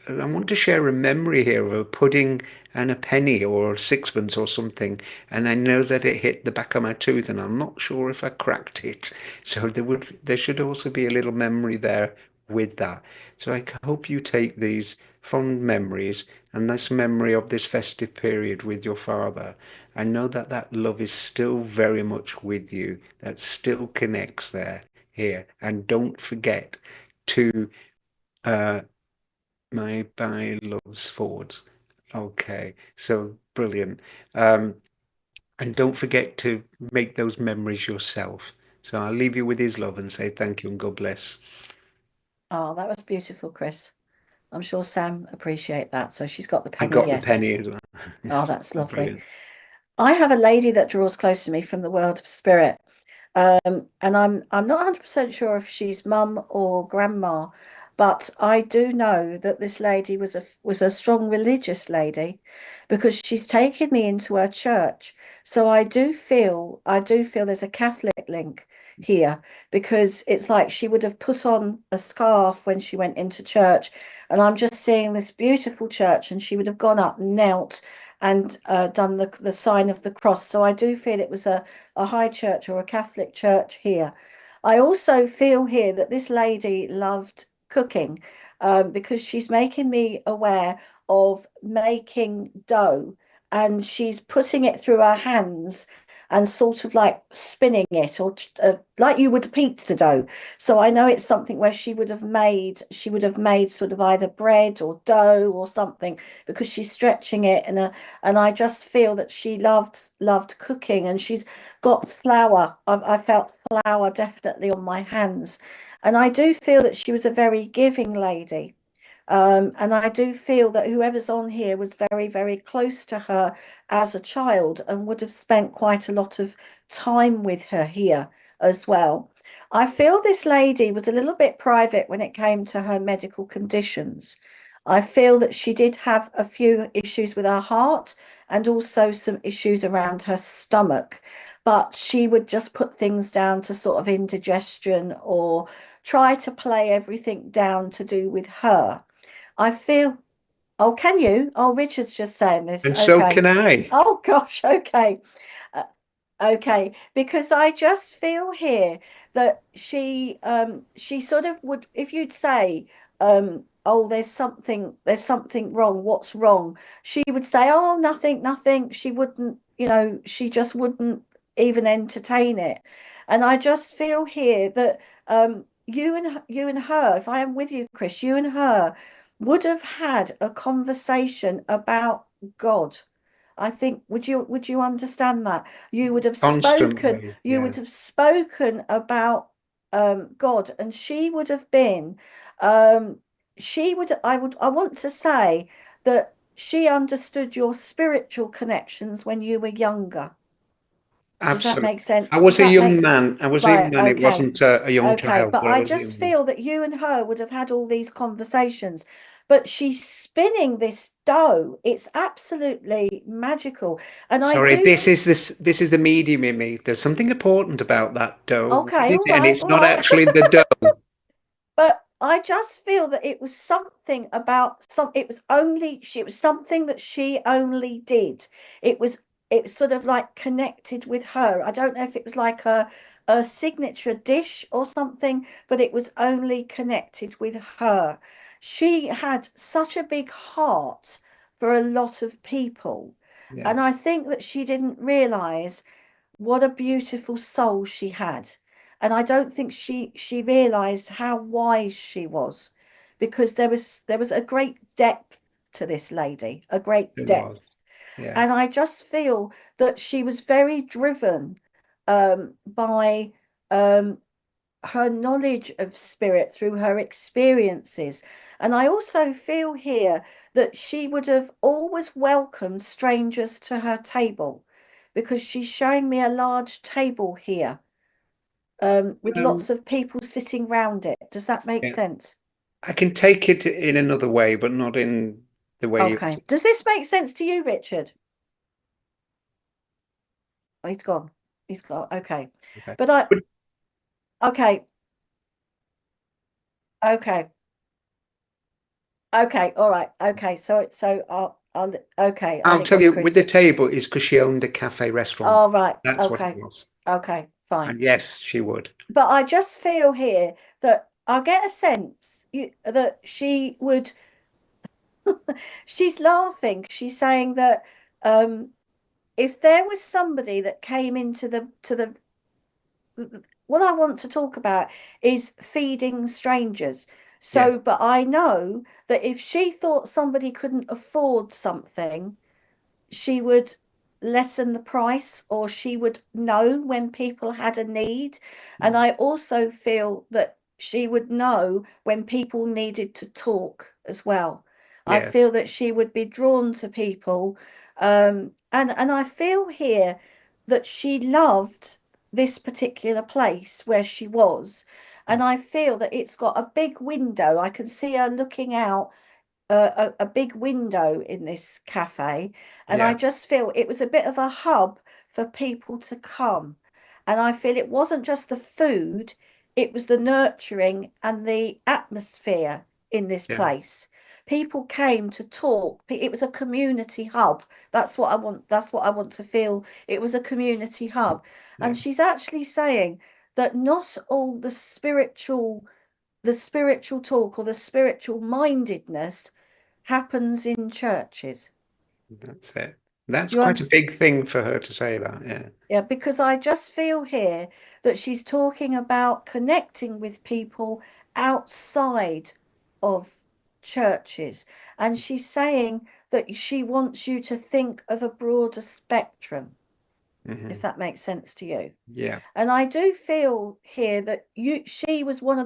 I want to share a memory here of a pudding and a penny or a sixpence or something, and I know that it hit the back of my tooth, and I'm not sure if I cracked it. So there should also be a little memory there with that. So I hope you take these fond memories and this memory of this festive period with your father. I know that that love is still very much with you. That still connects there here, and don't forget to uh, my loves forwards. Okay, so brilliant. Um, and don't forget to make those memories yourself. So I'll leave you with his love and say thank you and God bless. Oh, that was beautiful, Chris. I'm sure Sam appreciate that. So she's got the I penny, got the yes. penny as well. Oh, that's lovely. Brilliant. I have a lady that draws close to me from the world of spirit. And I'm not 100% sure if she's mum or grandma, but I do know that this lady was a strong religious lady because she's taken me into her church. So I do feel there's a Catholic link here because it's like she would have put on a scarf when she went into church, and I'm just seeing this beautiful church, and she would have gone up, knelt, and done the sign of the cross. So I do feel it was a high church or a Catholic church here. I also feel here that this lady loved cooking because she's making me aware of making dough, and she's putting it through her hands and sort of like spinning it, or like you would pizza dough. So I know it's something where she would have made sort of either bread or dough or something, because she's stretching it, and I just feel that she loved cooking, and she's got flour. I felt flour definitely on my hands. And I do feel that she was a very giving lady. And I do feel that whoever's on here was very, very close to her as a child and would have spent quite a lot of time with her here as well. I feel this lady was a little bit private when it came to her medical conditions. I feel that she did have a few issues with her heart and also some issues around her stomach, but she would just put things down to sort of indigestion or try to play everything down to do with her. I feel, oh, can you? Oh, Richard's just saying this. And so Okay. can I. Oh, gosh. Okay. Uh, okay. Because I just feel here that she sort of would, if you'd say, oh, there's something wrong. What's wrong? She would say, oh, nothing, nothing. She wouldn't, she just wouldn't even entertain it. And I just feel here that you and her, if I am with you, Chris, you and her would have had a conversation about God. I think, would you understand that? Constantly. You Yeah. would have spoken about God, and um I want to say that she understood your spiritual connections when you were younger. Does that Absolutely. make sense? I Does was a that young make man. I was a young Right, man. It okay. wasn't a young Okay, child, but but I I was a just young man. feel that you and her would have had all these conversations. But she's spinning this dough. It's absolutely magical. And I Sorry, do, this is the medium in me. There's something important about that dough. What okay, is all it? And right, it's all not right. actually the dough. But I just feel that it was something about it was something that she only did. It was it was sort of like connected with her. I don't know if it was like a signature dish or something, but it was only connected with her. She had such a big heart for a lot of people. And I Yes, think that she didn't realize what a beautiful soul she had. And I don't think she realized how wise she was, because there was a great depth to this lady, a great it was. depth. Yeah. And I just feel that she was very driven by um her knowledge of spirit through her experiences. And I also feel here that she would have always welcomed strangers to her table, because she's showing me a large table here, with Um, lots of people sitting round it. Does that make yeah, sense? I can take it in another way, but not in the way you. Okay. Does this make sense to you, Richard? Oh, he's gone. He's gone. Okay. Okay. But I, But okay. Okay. Okay. All right. Okay. So I'll I'll tell ignore you, with Chris. the table is because she owned a cafe restaurant. All right. That's what it Okay. was. Okay. Fine. And yes, she would. But I just feel here that I get a sense that she would, she's laughing. She's saying that, if there was somebody that came into the what I want to talk about is feeding strangers. Yeah, So, but I know that if she thought somebody couldn't afford something, she would lessen the price, or she would know when people had a need. And I also feel that she would know when people needed to talk as well. I yeah, feel that she would be drawn to people. And I feel here that she loved this particular place where she was. And I feel that it's got a big window. I can see her looking out a big window in this cafe, and I yeah, just feel it was a bit of a hub for people to come. And I feel it wasn't just the food, it was the nurturing and the atmosphere in this yeah, place. People came to talk. It was a community hub. That's what I want. That's what I want to feel. It was a community hub. yeah, And she's actually saying that not all the spiritual talk or the spiritual mindedness happens in churches. that's it. That's Do you quite a understand? big thing for her to say that. Yeah, Yeah, because I just feel here that she's talking about connecting with people outside of churches. And she's saying that she wants you to think of a broader spectrum, if hmm, that makes sense to you. yeah, And I do feel here that she was one of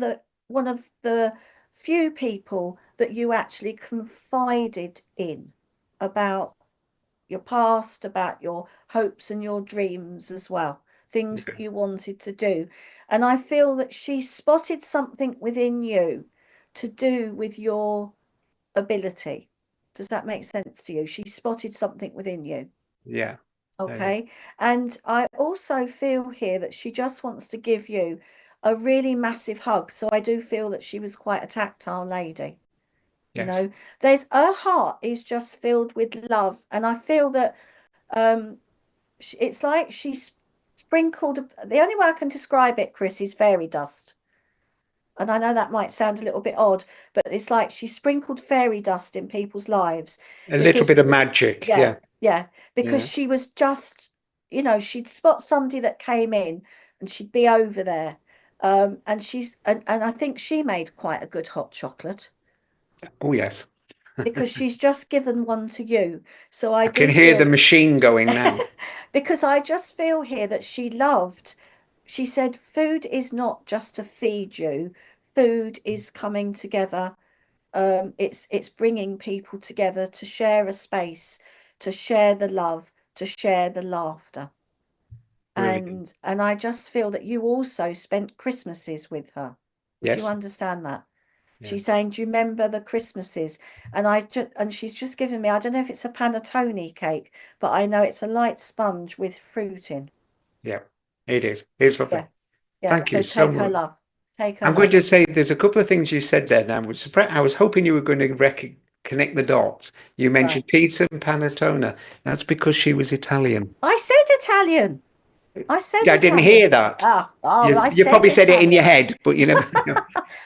the few people that you actually confided in about your past, about your hopes and your dreams as well, things yeah, that you wanted to do. And I feel that she spotted something within you to do with your ability. Does that make sense to you? She spotted something within you. yeah. Okay. And I also feel here that she just wants to give you a really massive hug. So I do feel that she was quite a tactile lady. You Yes, know, there's her heart is just filled with love. And I feel that it's like she's sprinkled. The only way I can describe it, Chris, is fairy dust. And I know that might sound a little bit odd, but it's like she sprinkled fairy dust in people's lives, a little because bit of magic. yeah, Yeah, yeah, because yeah. she was just, she'd spot somebody that came in and she'd be over there. And I think she made quite a good hot chocolate, Oh yes, because she's just given one to you. So I I can do hear the feel, machine going now. because I just feel here that she said, food is not just to feed you, food is coming together. It's bringing people together to share a space, to share the love, to share the laughter. Brilliant. And I just feel that you also spent Christmases with her. Would you Yes. understand that? Yeah. She's saying, "Do you remember the Christmases?" And she's just given me, I don't know if it's a panettone cake, but I know it's a light sponge with fruit in. Yeah. It is. It's lovely. Yeah, yeah. Thank you So so take her much. love. Take her I'm going love. to say there's a couple of things you said there now. I was hoping you were going to connect the dots. You Right. mentioned pizza and panettone. That's because she was Italian. I said Italian. I said Yeah, I didn't hear Italian. that. Well, I You said probably said it in your Italian. head, but you never know.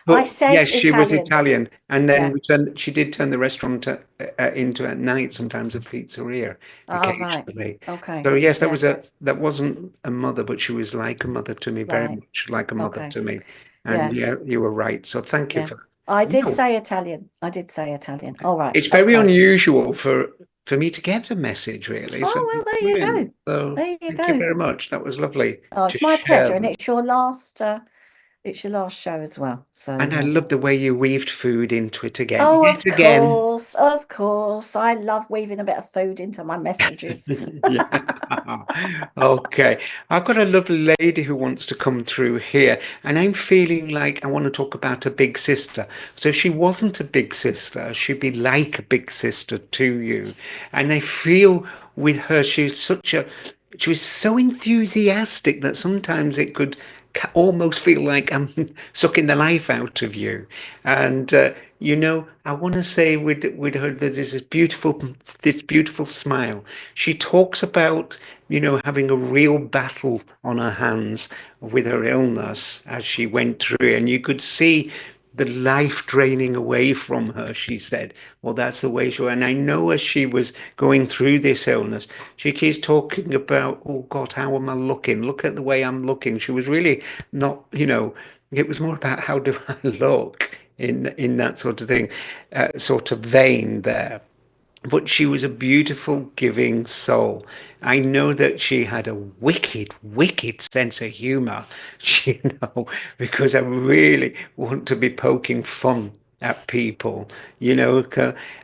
I But said yes, she was Italian. Italian, and then Yeah. she did turn the restaurant into at night sometimes a pizzeria Oh, right. occasionally. Okay. So yes, Yeah. that wasn't a mother, but she was like a mother to me, very Right. much like a mother Okay. to me. And Yeah. yeah, you were right. So thank you Yeah. for that. I did No, say Italian. I did say Italian. All right. it's very Okay. unusual for me to get a message, really. So Oh, well, there you brilliant. go. So There you thank you go. very much. That was lovely Oh, to it's my share pleasure. And that. it's your last it's your last show as well. And I So, love the way you weaved food into it again. oh, Yet again. of course. I love weaving a bit of food into my messages. Yeah. Okay. I've got a lovely lady who wants to come through here, and I'm feeling like I want to talk about a big sister. So if she wasn't a big sister, she'd be like a big sister to you. And I feel with her, she was so enthusiastic that sometimes it could almost feel like I'm sucking the life out of you. And I want to say with her that there's this beautiful smile. She talks about, having a real battle on her hands with her illness as she went through it. And you could see the life draining away from her, she said. Well, that's the way she was. And I know as she was going through this illness, she keeps talking about, oh God, how am I looking? Look at the way I'm looking. She was really not, it was more about how do I look in that sort of thing, sort of vein there. But she was a beautiful, giving soul. I know that she had a wicked, wicked sense of humor, because I really want to be poking fun at people,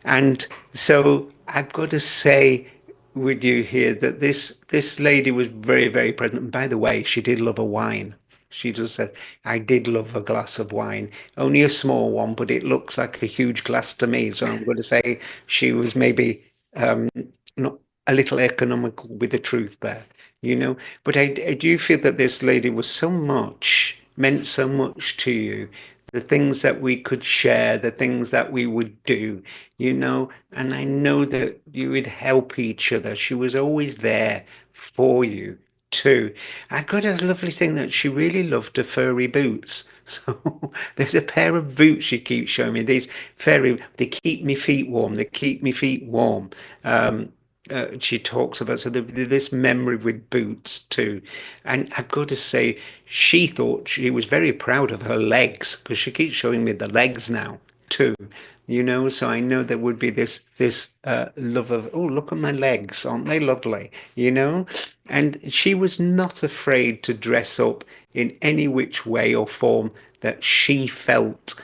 and so I've got to say with you here that this lady was very, very present. And by the way, she did love a wine. She just said, I did love a glass of wine, only a small one, but it looks like a huge glass to me. So I'm going to say she was maybe um, not a little economical with the truth there, But I do feel that this lady was meant so much to you. The things that we could share, the things that we would do, and I know that you would help each other. She was always there for you too. I got a lovely thing that she really loved her furry boots. So there's a pair of boots she keeps showing me. They keep me feet warm. They keep me feet warm. She talks about this memory with boots too, and I've got to say, she thought she was very proud of her legs because she keeps showing me the legs now too. So I know there would be this love of, oh, look at my legs, aren't they lovely? And she was not afraid to dress up in any which way or form that she felt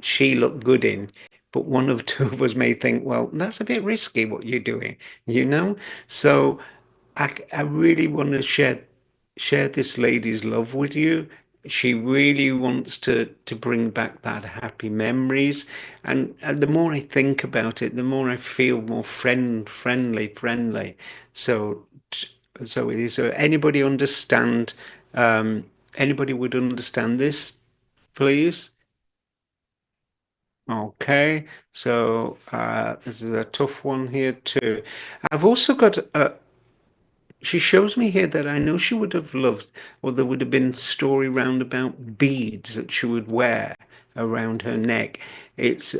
she looked good in. But one of two of us may think, well, that's a bit risky what you're doing, So I really want to share this lady's love with you. She really wants to bring back that happy memories, and the more I think about it, the more I feel more friendly. So so it is. So anybody understand? Anybody would understand this, please? Okay, so this is a tough one here too. I've also got she shows me here that I know she would have loved, or there would have been story round about beads that she would wear around her neck. It's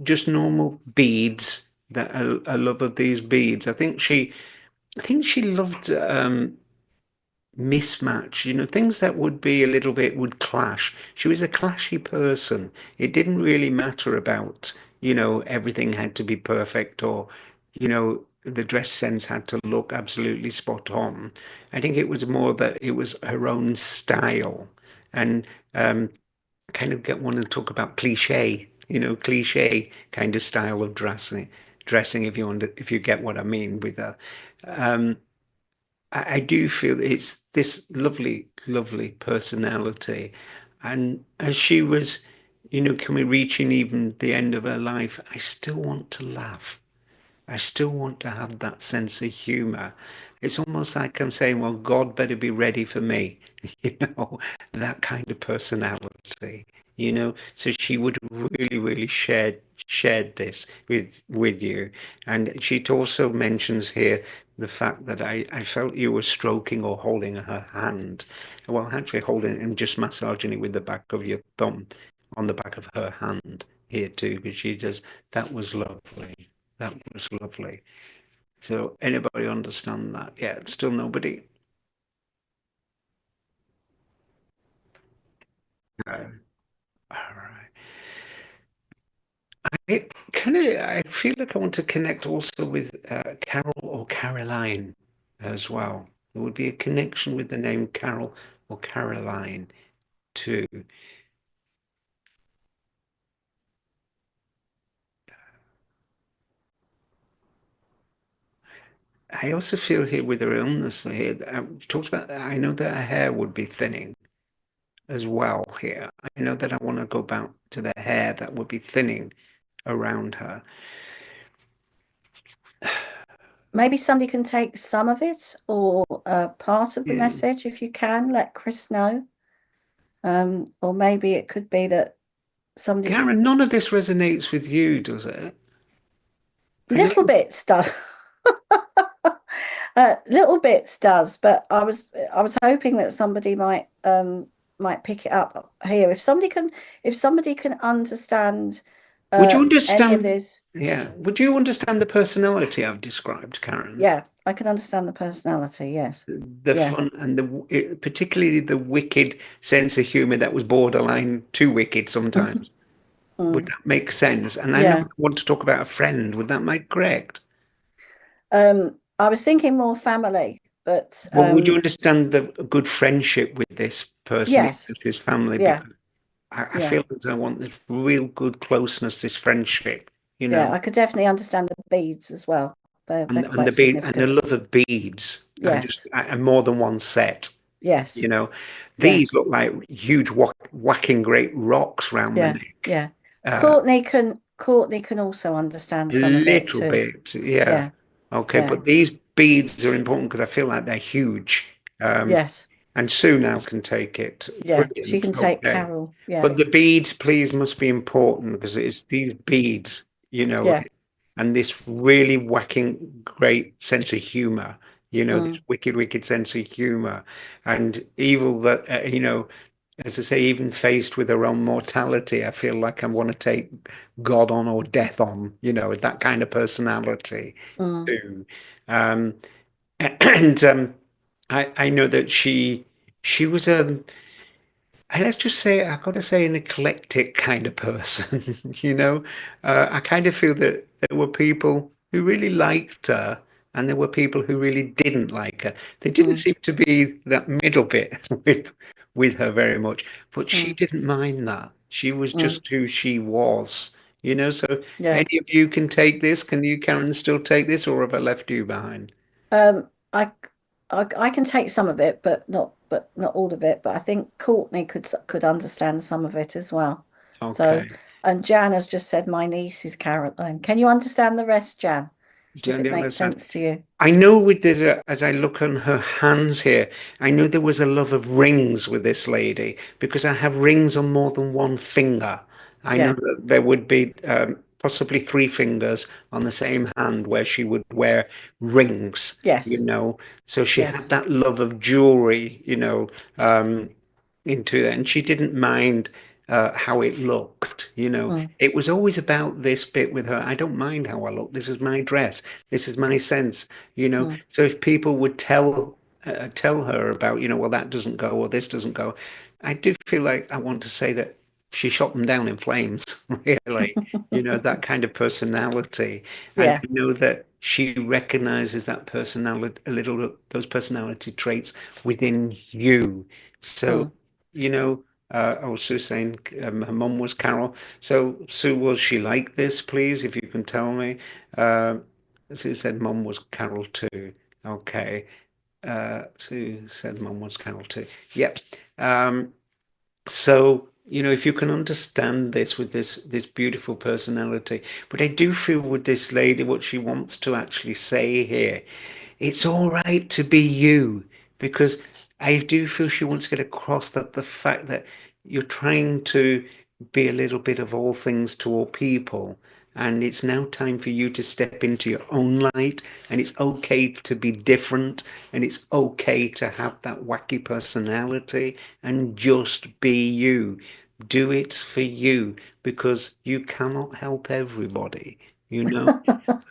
just normal beads that a love of these beads. I think she loved mismatch, things that would be a little bit would clash. She was a clashy person. It didn't really matter about, everything had to be perfect or, the dress sense had to look absolutely spot on. I think it was more that it was her own style and kind of get one and talk about cliche, cliche kind of style of dressing if you get what I mean with her. Um, I do feel it's this lovely, lovely personality. And as she was, coming, reaching even the end of her life, I still want to laugh. I still want to have that sense of humor. It's almost like I'm saying, well, God better be ready for me, that kind of personality, So she would have really, really shared this with you. And she also mentions here the fact that I felt you were stroking or holding her hand. Well, actually holding it and just massaging it with the back of your thumb on the back of her hand here too, because she does, that was lovely. That was lovely. So anybody understand that? Yeah, still nobody. No. All right. I feel like I want to connect also with Carol or Caroline as well. There would be a connection with the name Carol or Caroline too. I also feel here with her illness here, talked about, I know that her hair would be thinning as well here. I know that I want to go back to the hair that would be thinning around her. Maybe somebody can take some of it or part of the Yeah. message if you can, let Chris know. Or maybe it could be that somebody, Karen, none of this resonates with you, does it? I know. little bits does. Little bits does, but I was hoping that somebody might pick it up here. If somebody can understand Would you any of understand? this, Yeah. Would you understand the personality I've described, Karen? yeah, I can understand the personality. Yes, The yeah, fun and particularly the wicked sense of humor that was borderline too wicked sometimes. Would mm, that make sense? And I know yeah. you want to talk about a friend. Would that make correct? I was thinking more family, but Well, would you understand the good friendship with this person, even yes, if his family? yeah, Because I yeah, feel that I want this real good closeness, this friendship, you yeah. know, I could definitely understand the beads as well. They're and the quite bead and the significant. love of beads. Yes, And more than one set. yes, You know, these yes. look like huge whacking great rocks round the Yeah, neck. yeah. Uh, Courtney can also understand a some of it little too. bit, yeah. Yeah, Okay, yeah, but these beads are important because I feel like they're huge. Um, yes, and Sue now can take it. yeah. She Brilliant. can take Okay. Carol. Yeah, But the beads, please, must be important because it's these beads, yeah. and this really whacking great sense of humor, this Mm, wicked, wicked sense of humor and evil that, as I say, even faced with her own mortality, I feel like I want to take God on or death on, that kind of personality mm, too. Um, and I know that she was let's just say I've got to say an eclectic kind of person. I kind of feel that there were people who really liked her, and there were people who really didn't like her. There didn't mm, seem to be that middle bit with her very much, but she mm, didn't mind that. She was mm. just who she was. So Yeah. any of you can take this. Can you, Karen, still take this, or have I left you behind? Um, I, I can take some of it, but not all of it. But I think Courtney could understand some of it as well. So, Okay. and Jan has just said my niece is Caroline. Can you understand the rest, Jan? Do If it you makes understand? sense to you? I know with this, as I look on her hands here, I know there was a love of rings with this lady because I have rings on more than one finger. I know Yeah. that there would be possibly three fingers on the same hand where she would wear rings, Yes. So she had Yes. that love of jewelry, into that. And she didn't mind how it looked, Mm, It was always about this bit with her. I don't mind how I look. This is my dress. This is my sense, mm. So if people would tell her about, well, that doesn't go or this doesn't go, I do feel like I want to say that she shot them down in flames, really, that kind of personality. And Yeah. I know that she recognizes that personality, a little, those personality traits within you. So, Mm. Sue's saying her mum was Carol. So, Sue, was she like this, please, if you can tell me? Uh, Sue said mum was Carol too. Okay. Sue said mum was Carol too. Yep. So, if you can understand this with this beautiful personality, but I do feel with this lady, what she wants to actually say here, it's all right to be you, because I do feel she wants to get across that the fact that you're trying to be a little bit of all things to all people. And it's now time for you to step into your own light, and it's okay to be different, and it's okay to have that wacky personality and just be you. Do it for you because you cannot help everybody, you know.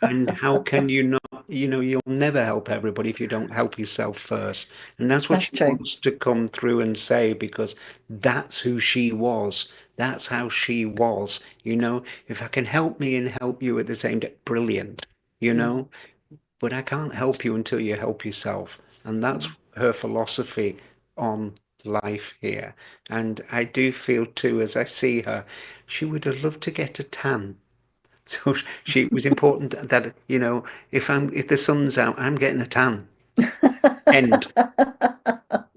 And how can you not? You'll never help everybody if you don't help yourself first. And that's what That's she true. wants to come through and say, because that's who she was. That's how she was. If I can help me and help you at the same time, brilliant, you Mm, know, but I can't help you until you help yourself. And that's mm, her philosophy on life here. And I do feel too, as I see her, she would have loved to get a tan. So she it was important that, if the sun's out, I'm getting a tan. End.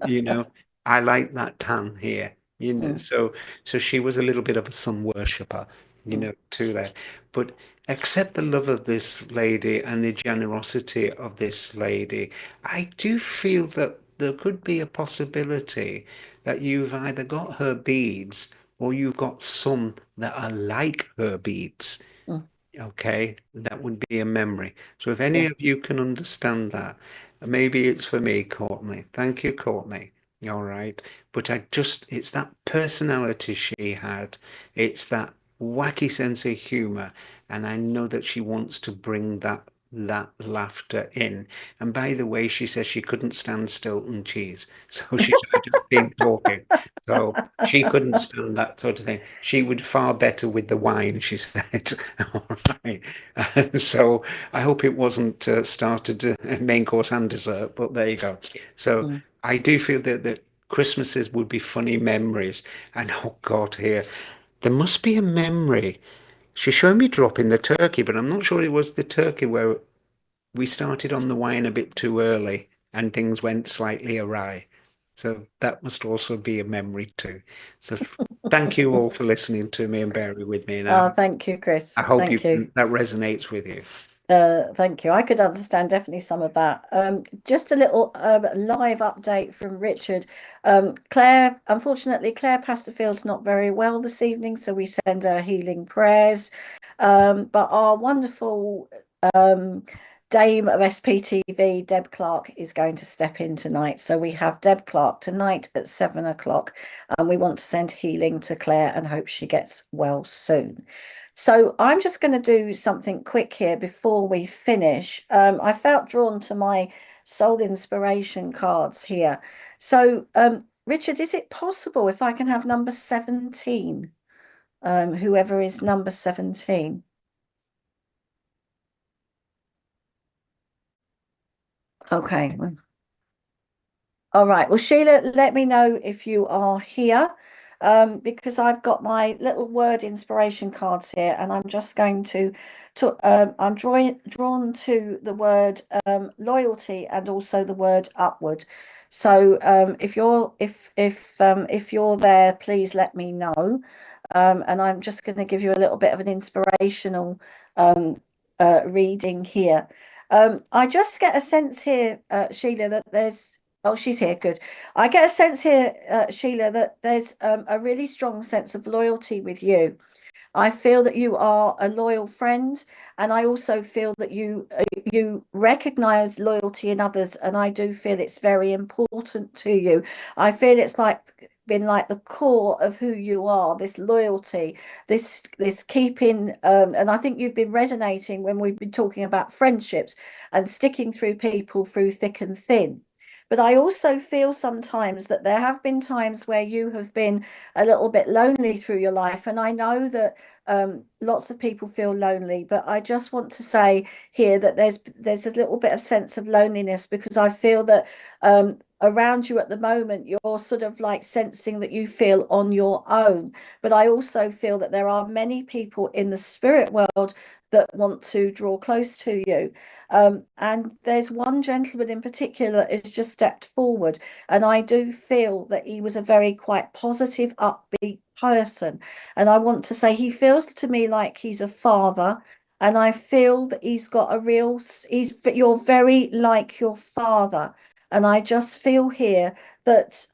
You know, I like that tan here. Mm, So she was a little bit of a sun worshipper, mm, too there. But accept the love of this lady and the generosity of this lady. I do feel that there could be a possibility that you've either got her beads or you've got some that are like her beads. mm. Okay, that would be a memory. So if any Yeah. of you can understand that, maybe it's for me, Courtney. Thank you, Courtney. All right. But it's that personality she had. It's that wacky sense of humor. And I know that she wants to bring that laughter in. And by the way, she says she couldn't stand Stilton cheese. So she sort of just keep talking. So she couldn't stand that sort of thing. She would far better with the wine, she said. All right. And so I hope it wasn't started main course and dessert, but there you go. So Mm. I do feel that Christmases would be funny memories. And oh God, here, there must be a memory. She showed me dropping the turkey, but I'm not sure it was the turkey where we started on the wine a bit too early and things went slightly awry. So that must also be a memory too. So thank you all for listening to me and bearing with me. And Oh, thank you, Chris. I hope Thank you. that resonates with you. Thank you. I could understand definitely some of that. Just a little live update from Richard. Unfortunately, Claire Pasterfield's not very well this evening, so we send her healing prayers. But our wonderful um, Dame of SPTV, Deb Clark, is going to step in tonight. So we have Deb Clark tonight at 7 o'clock, and we want to send healing to Claire and hope she gets well soon. So I'm just going to do something quick here before we finish. I felt drawn to my soul inspiration cards here. So, Richard, is it possible if I can have number 17? Whoever is number 17. Okay. All right. Well, Sheila, let me know if you are here, because I've got my little word inspiration cards here, and I'm just going I'm drawn to the word loyalty and also the word upward. So if you're there, please let me know. And I'm just going to give you a little bit of an inspirational reading here. I just get a sense here, Sheila, that there's Oh, she's here. Good. I get a sense here, Sheila, that there's a really strong sense of loyalty with you. I feel that you are a loyal friend, and I also feel that you recognize loyalty in others, and I do feel it's very important to you. I feel it's like been like the core of who you are, this loyalty, this keeping, and I think you've been resonating when we've been talking about friendships and sticking through people through thick and thin. But I also feel sometimes that there have been times where you have been a little bit lonely through your life. And I know that lots of people feel lonely, but I just want to say here that there's a little bit of sense of loneliness because I feel that around you at the moment, you're sort of like sensing that you feel on your own. But I also feel that there are many people in the spirit world that want to draw close to you. And there's one gentleman in particular that has just stepped forward, and I do feel that he was a very quite positive, upbeat person. And I want to say he feels to me like he's a father, and I feel that he's got a but you're very like your father. And I just feel here that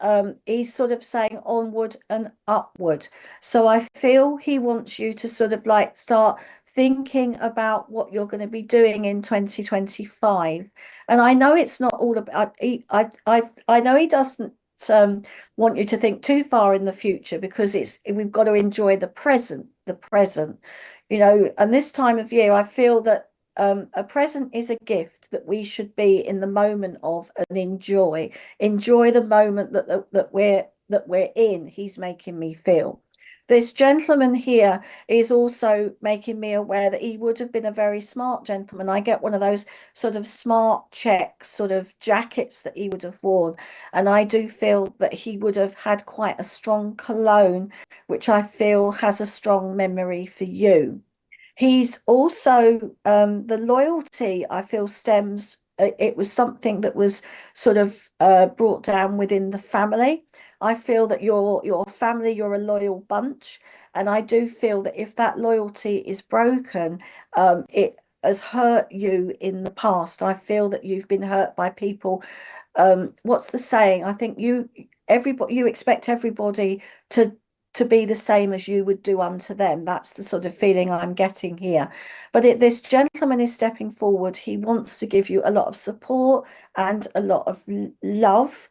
he's sort of saying onward and upward. So I feel he wants you to sort of like start thinking about what you're going to be doing in 2025. And I know it's not all about I know he doesn't um, want you to think too far in the future because we've got to enjoy the present, and this time of year I feel that a present is a gift that we should be in the moment of and enjoy the moment that we're in. He's making me feel. This gentleman here is also making me aware that he would have been a very smart gentleman. I get one of those sort of smart check sort of jackets that he would have worn. And I do feel that he would have had quite a strong cologne, which I feel has a strong memory for you. He's also the loyalty I feel stems. It was something that was sort of brought down within the family. I feel that your family, you're a loyal bunch, and I do feel that if that loyalty is broken, it has hurt you in the past. I feel that you've been hurt by people. What's the saying? I think you expect everybody to to be the same as you would do unto them. That's the sort of feeling I'm getting here. But this gentleman is stepping forward. He wants to give you a lot of support and a lot of love.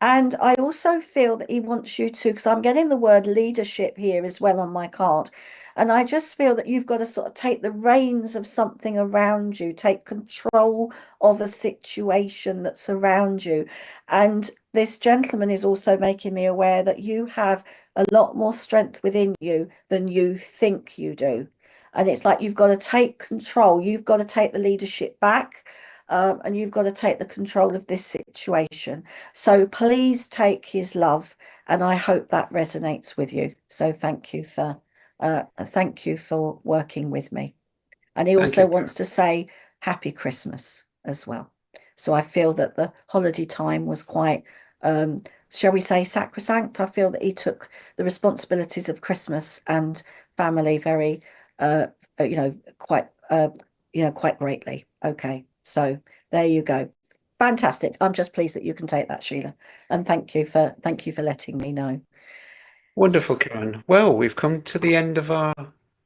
And I also feel that he wants you to, because I'm getting the word leadership here as well on my card. And I just feel that you've got to sort of take the reins of something around you, take control of a situation that's around you. And this gentleman is also making me aware that you have a lot more strength within you than you think you do. And it's like you've got to take control, you've got to take the leadership back. And you've got to take the control of this situation. So please take his love, and I hope that resonates with you. So thank you for working with me. And he Thank also you, wants Karen. to say Happy Christmas as well. So I feel that the holiday time was quite, shall we say, sacrosanct. I feel that he took the responsibilities of Christmas and family very, you know, quite greatly. Okay, so there you go. Fantastic. I'm just pleased that you can take that, Sheila. And thank you for letting me know. Wonderful, Karen. Well, we've come to the end of our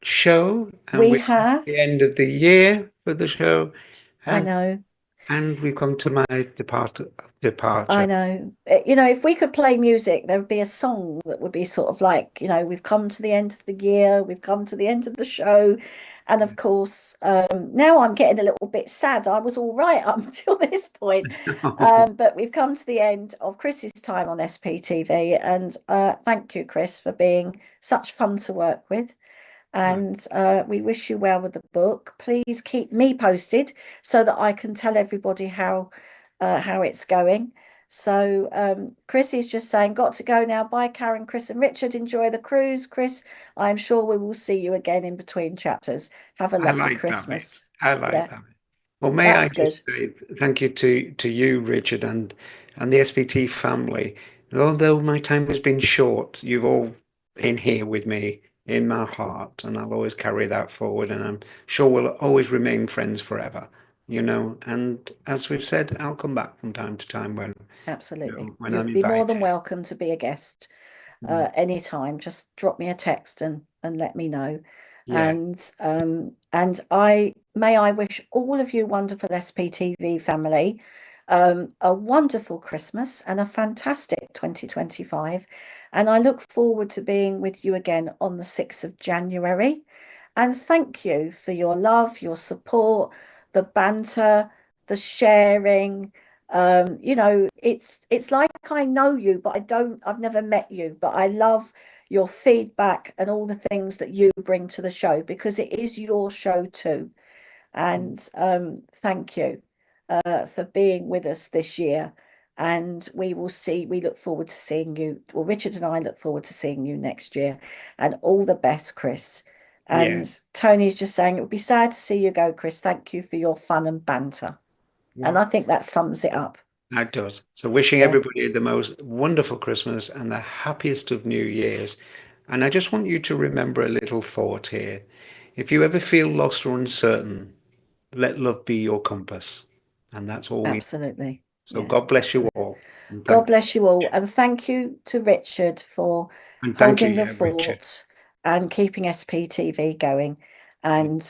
show, and We we've come to have, the end of the year for the show, I and know, we've come to my I departure. know. If we could play music, there would be a song that would be sort of like, we've come to the end of the year, we've come to the end of the show. And of course, now I'm getting a little bit sad. I was all right up until this point. But we've come to the end of Chris's time on SPTV. And thank you, Chris, for being such fun to work with. And we wish you well with the book. Please keep me posted so that I can tell everybody how it's going. So Chris is just saying, got to go now. Bye, Karen, Chris, and Richard. Enjoy the cruise, Chris. I'm sure we will see you again in between chapters. Have a I lovely like that bit. Christmas. I like Yeah, that bit. Well, may I that's just good. say thank you to you, Richard, and the SPT family. Although my time has been short, you've all been here with me in my heart, and I'll always carry that forward, and I'm sure we'll always remain friends forever, you know. And as we've said, I'll come back from time to time Absolutely. when I'm You'd be more than invited. welcome to be a guest Mm. anytime. Just drop me a text and let me know. Yeah, And I wish all of you wonderful SPTV family a wonderful Christmas and a fantastic 2025. And I look forward to being with you again on the 6th of January. And thank you for your love, your support, the banter, the sharing. It's like I know you, but I've never met you, but I love your feedback and all the things that you bring to the show because it is your show too. And thank you for being with us this year. And we look forward to seeing you. Well, Richard and I look forward to seeing you next year. And all the best, Chris. yeah, And Tony's just saying it would be sad to see you go, Chris. Thank you for your fun and banter. And yeah. I think that sums it up. That does. So wishing Yeah, everybody the most wonderful Christmas and the happiest of New Years. And I just want you to remember a little thought here. If you ever feel lost or uncertain, let love be your compass. And that's all we. absolutely. So Yeah, God bless you absolutely. all. And God thank bless you all. And thank you to Richard for you, holding the yeah, Richard. fort and keeping SPTV going. And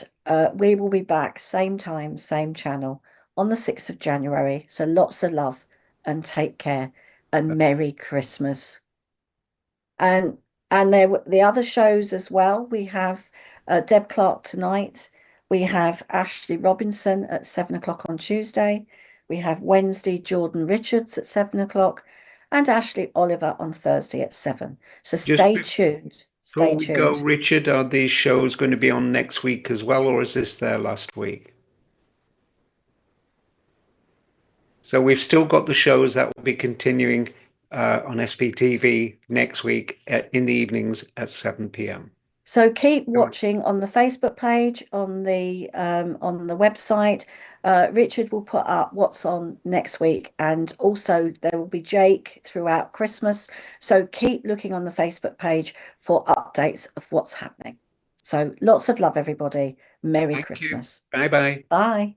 we will be back same time, same channel on the 6th of January. So lots of love and take care and Merry Christmas. And there were the other shows as well. We have Deb Clark tonight. We have Ashley Robinson at 7 o'clock on Tuesday. We have Wednesday Jordan Richards at 7 o'clock and Ashley Oliver on Thursday at 7. So Just stay tuned. Before Stay we go, tuned. Richard, are these shows going to be on next week as well, or is this their last week? So we've still got the shows that will be continuing on SPTV next week in the evenings at 7 p.m. So keep watching on the Facebook page, on the website. Richard will put up what's on next week, and also there will be Jake throughout Christmas. So keep looking on the Facebook page for updates of what's happening. So lots of love, everybody. Merry Thank you. Christmas. Bye bye. Bye.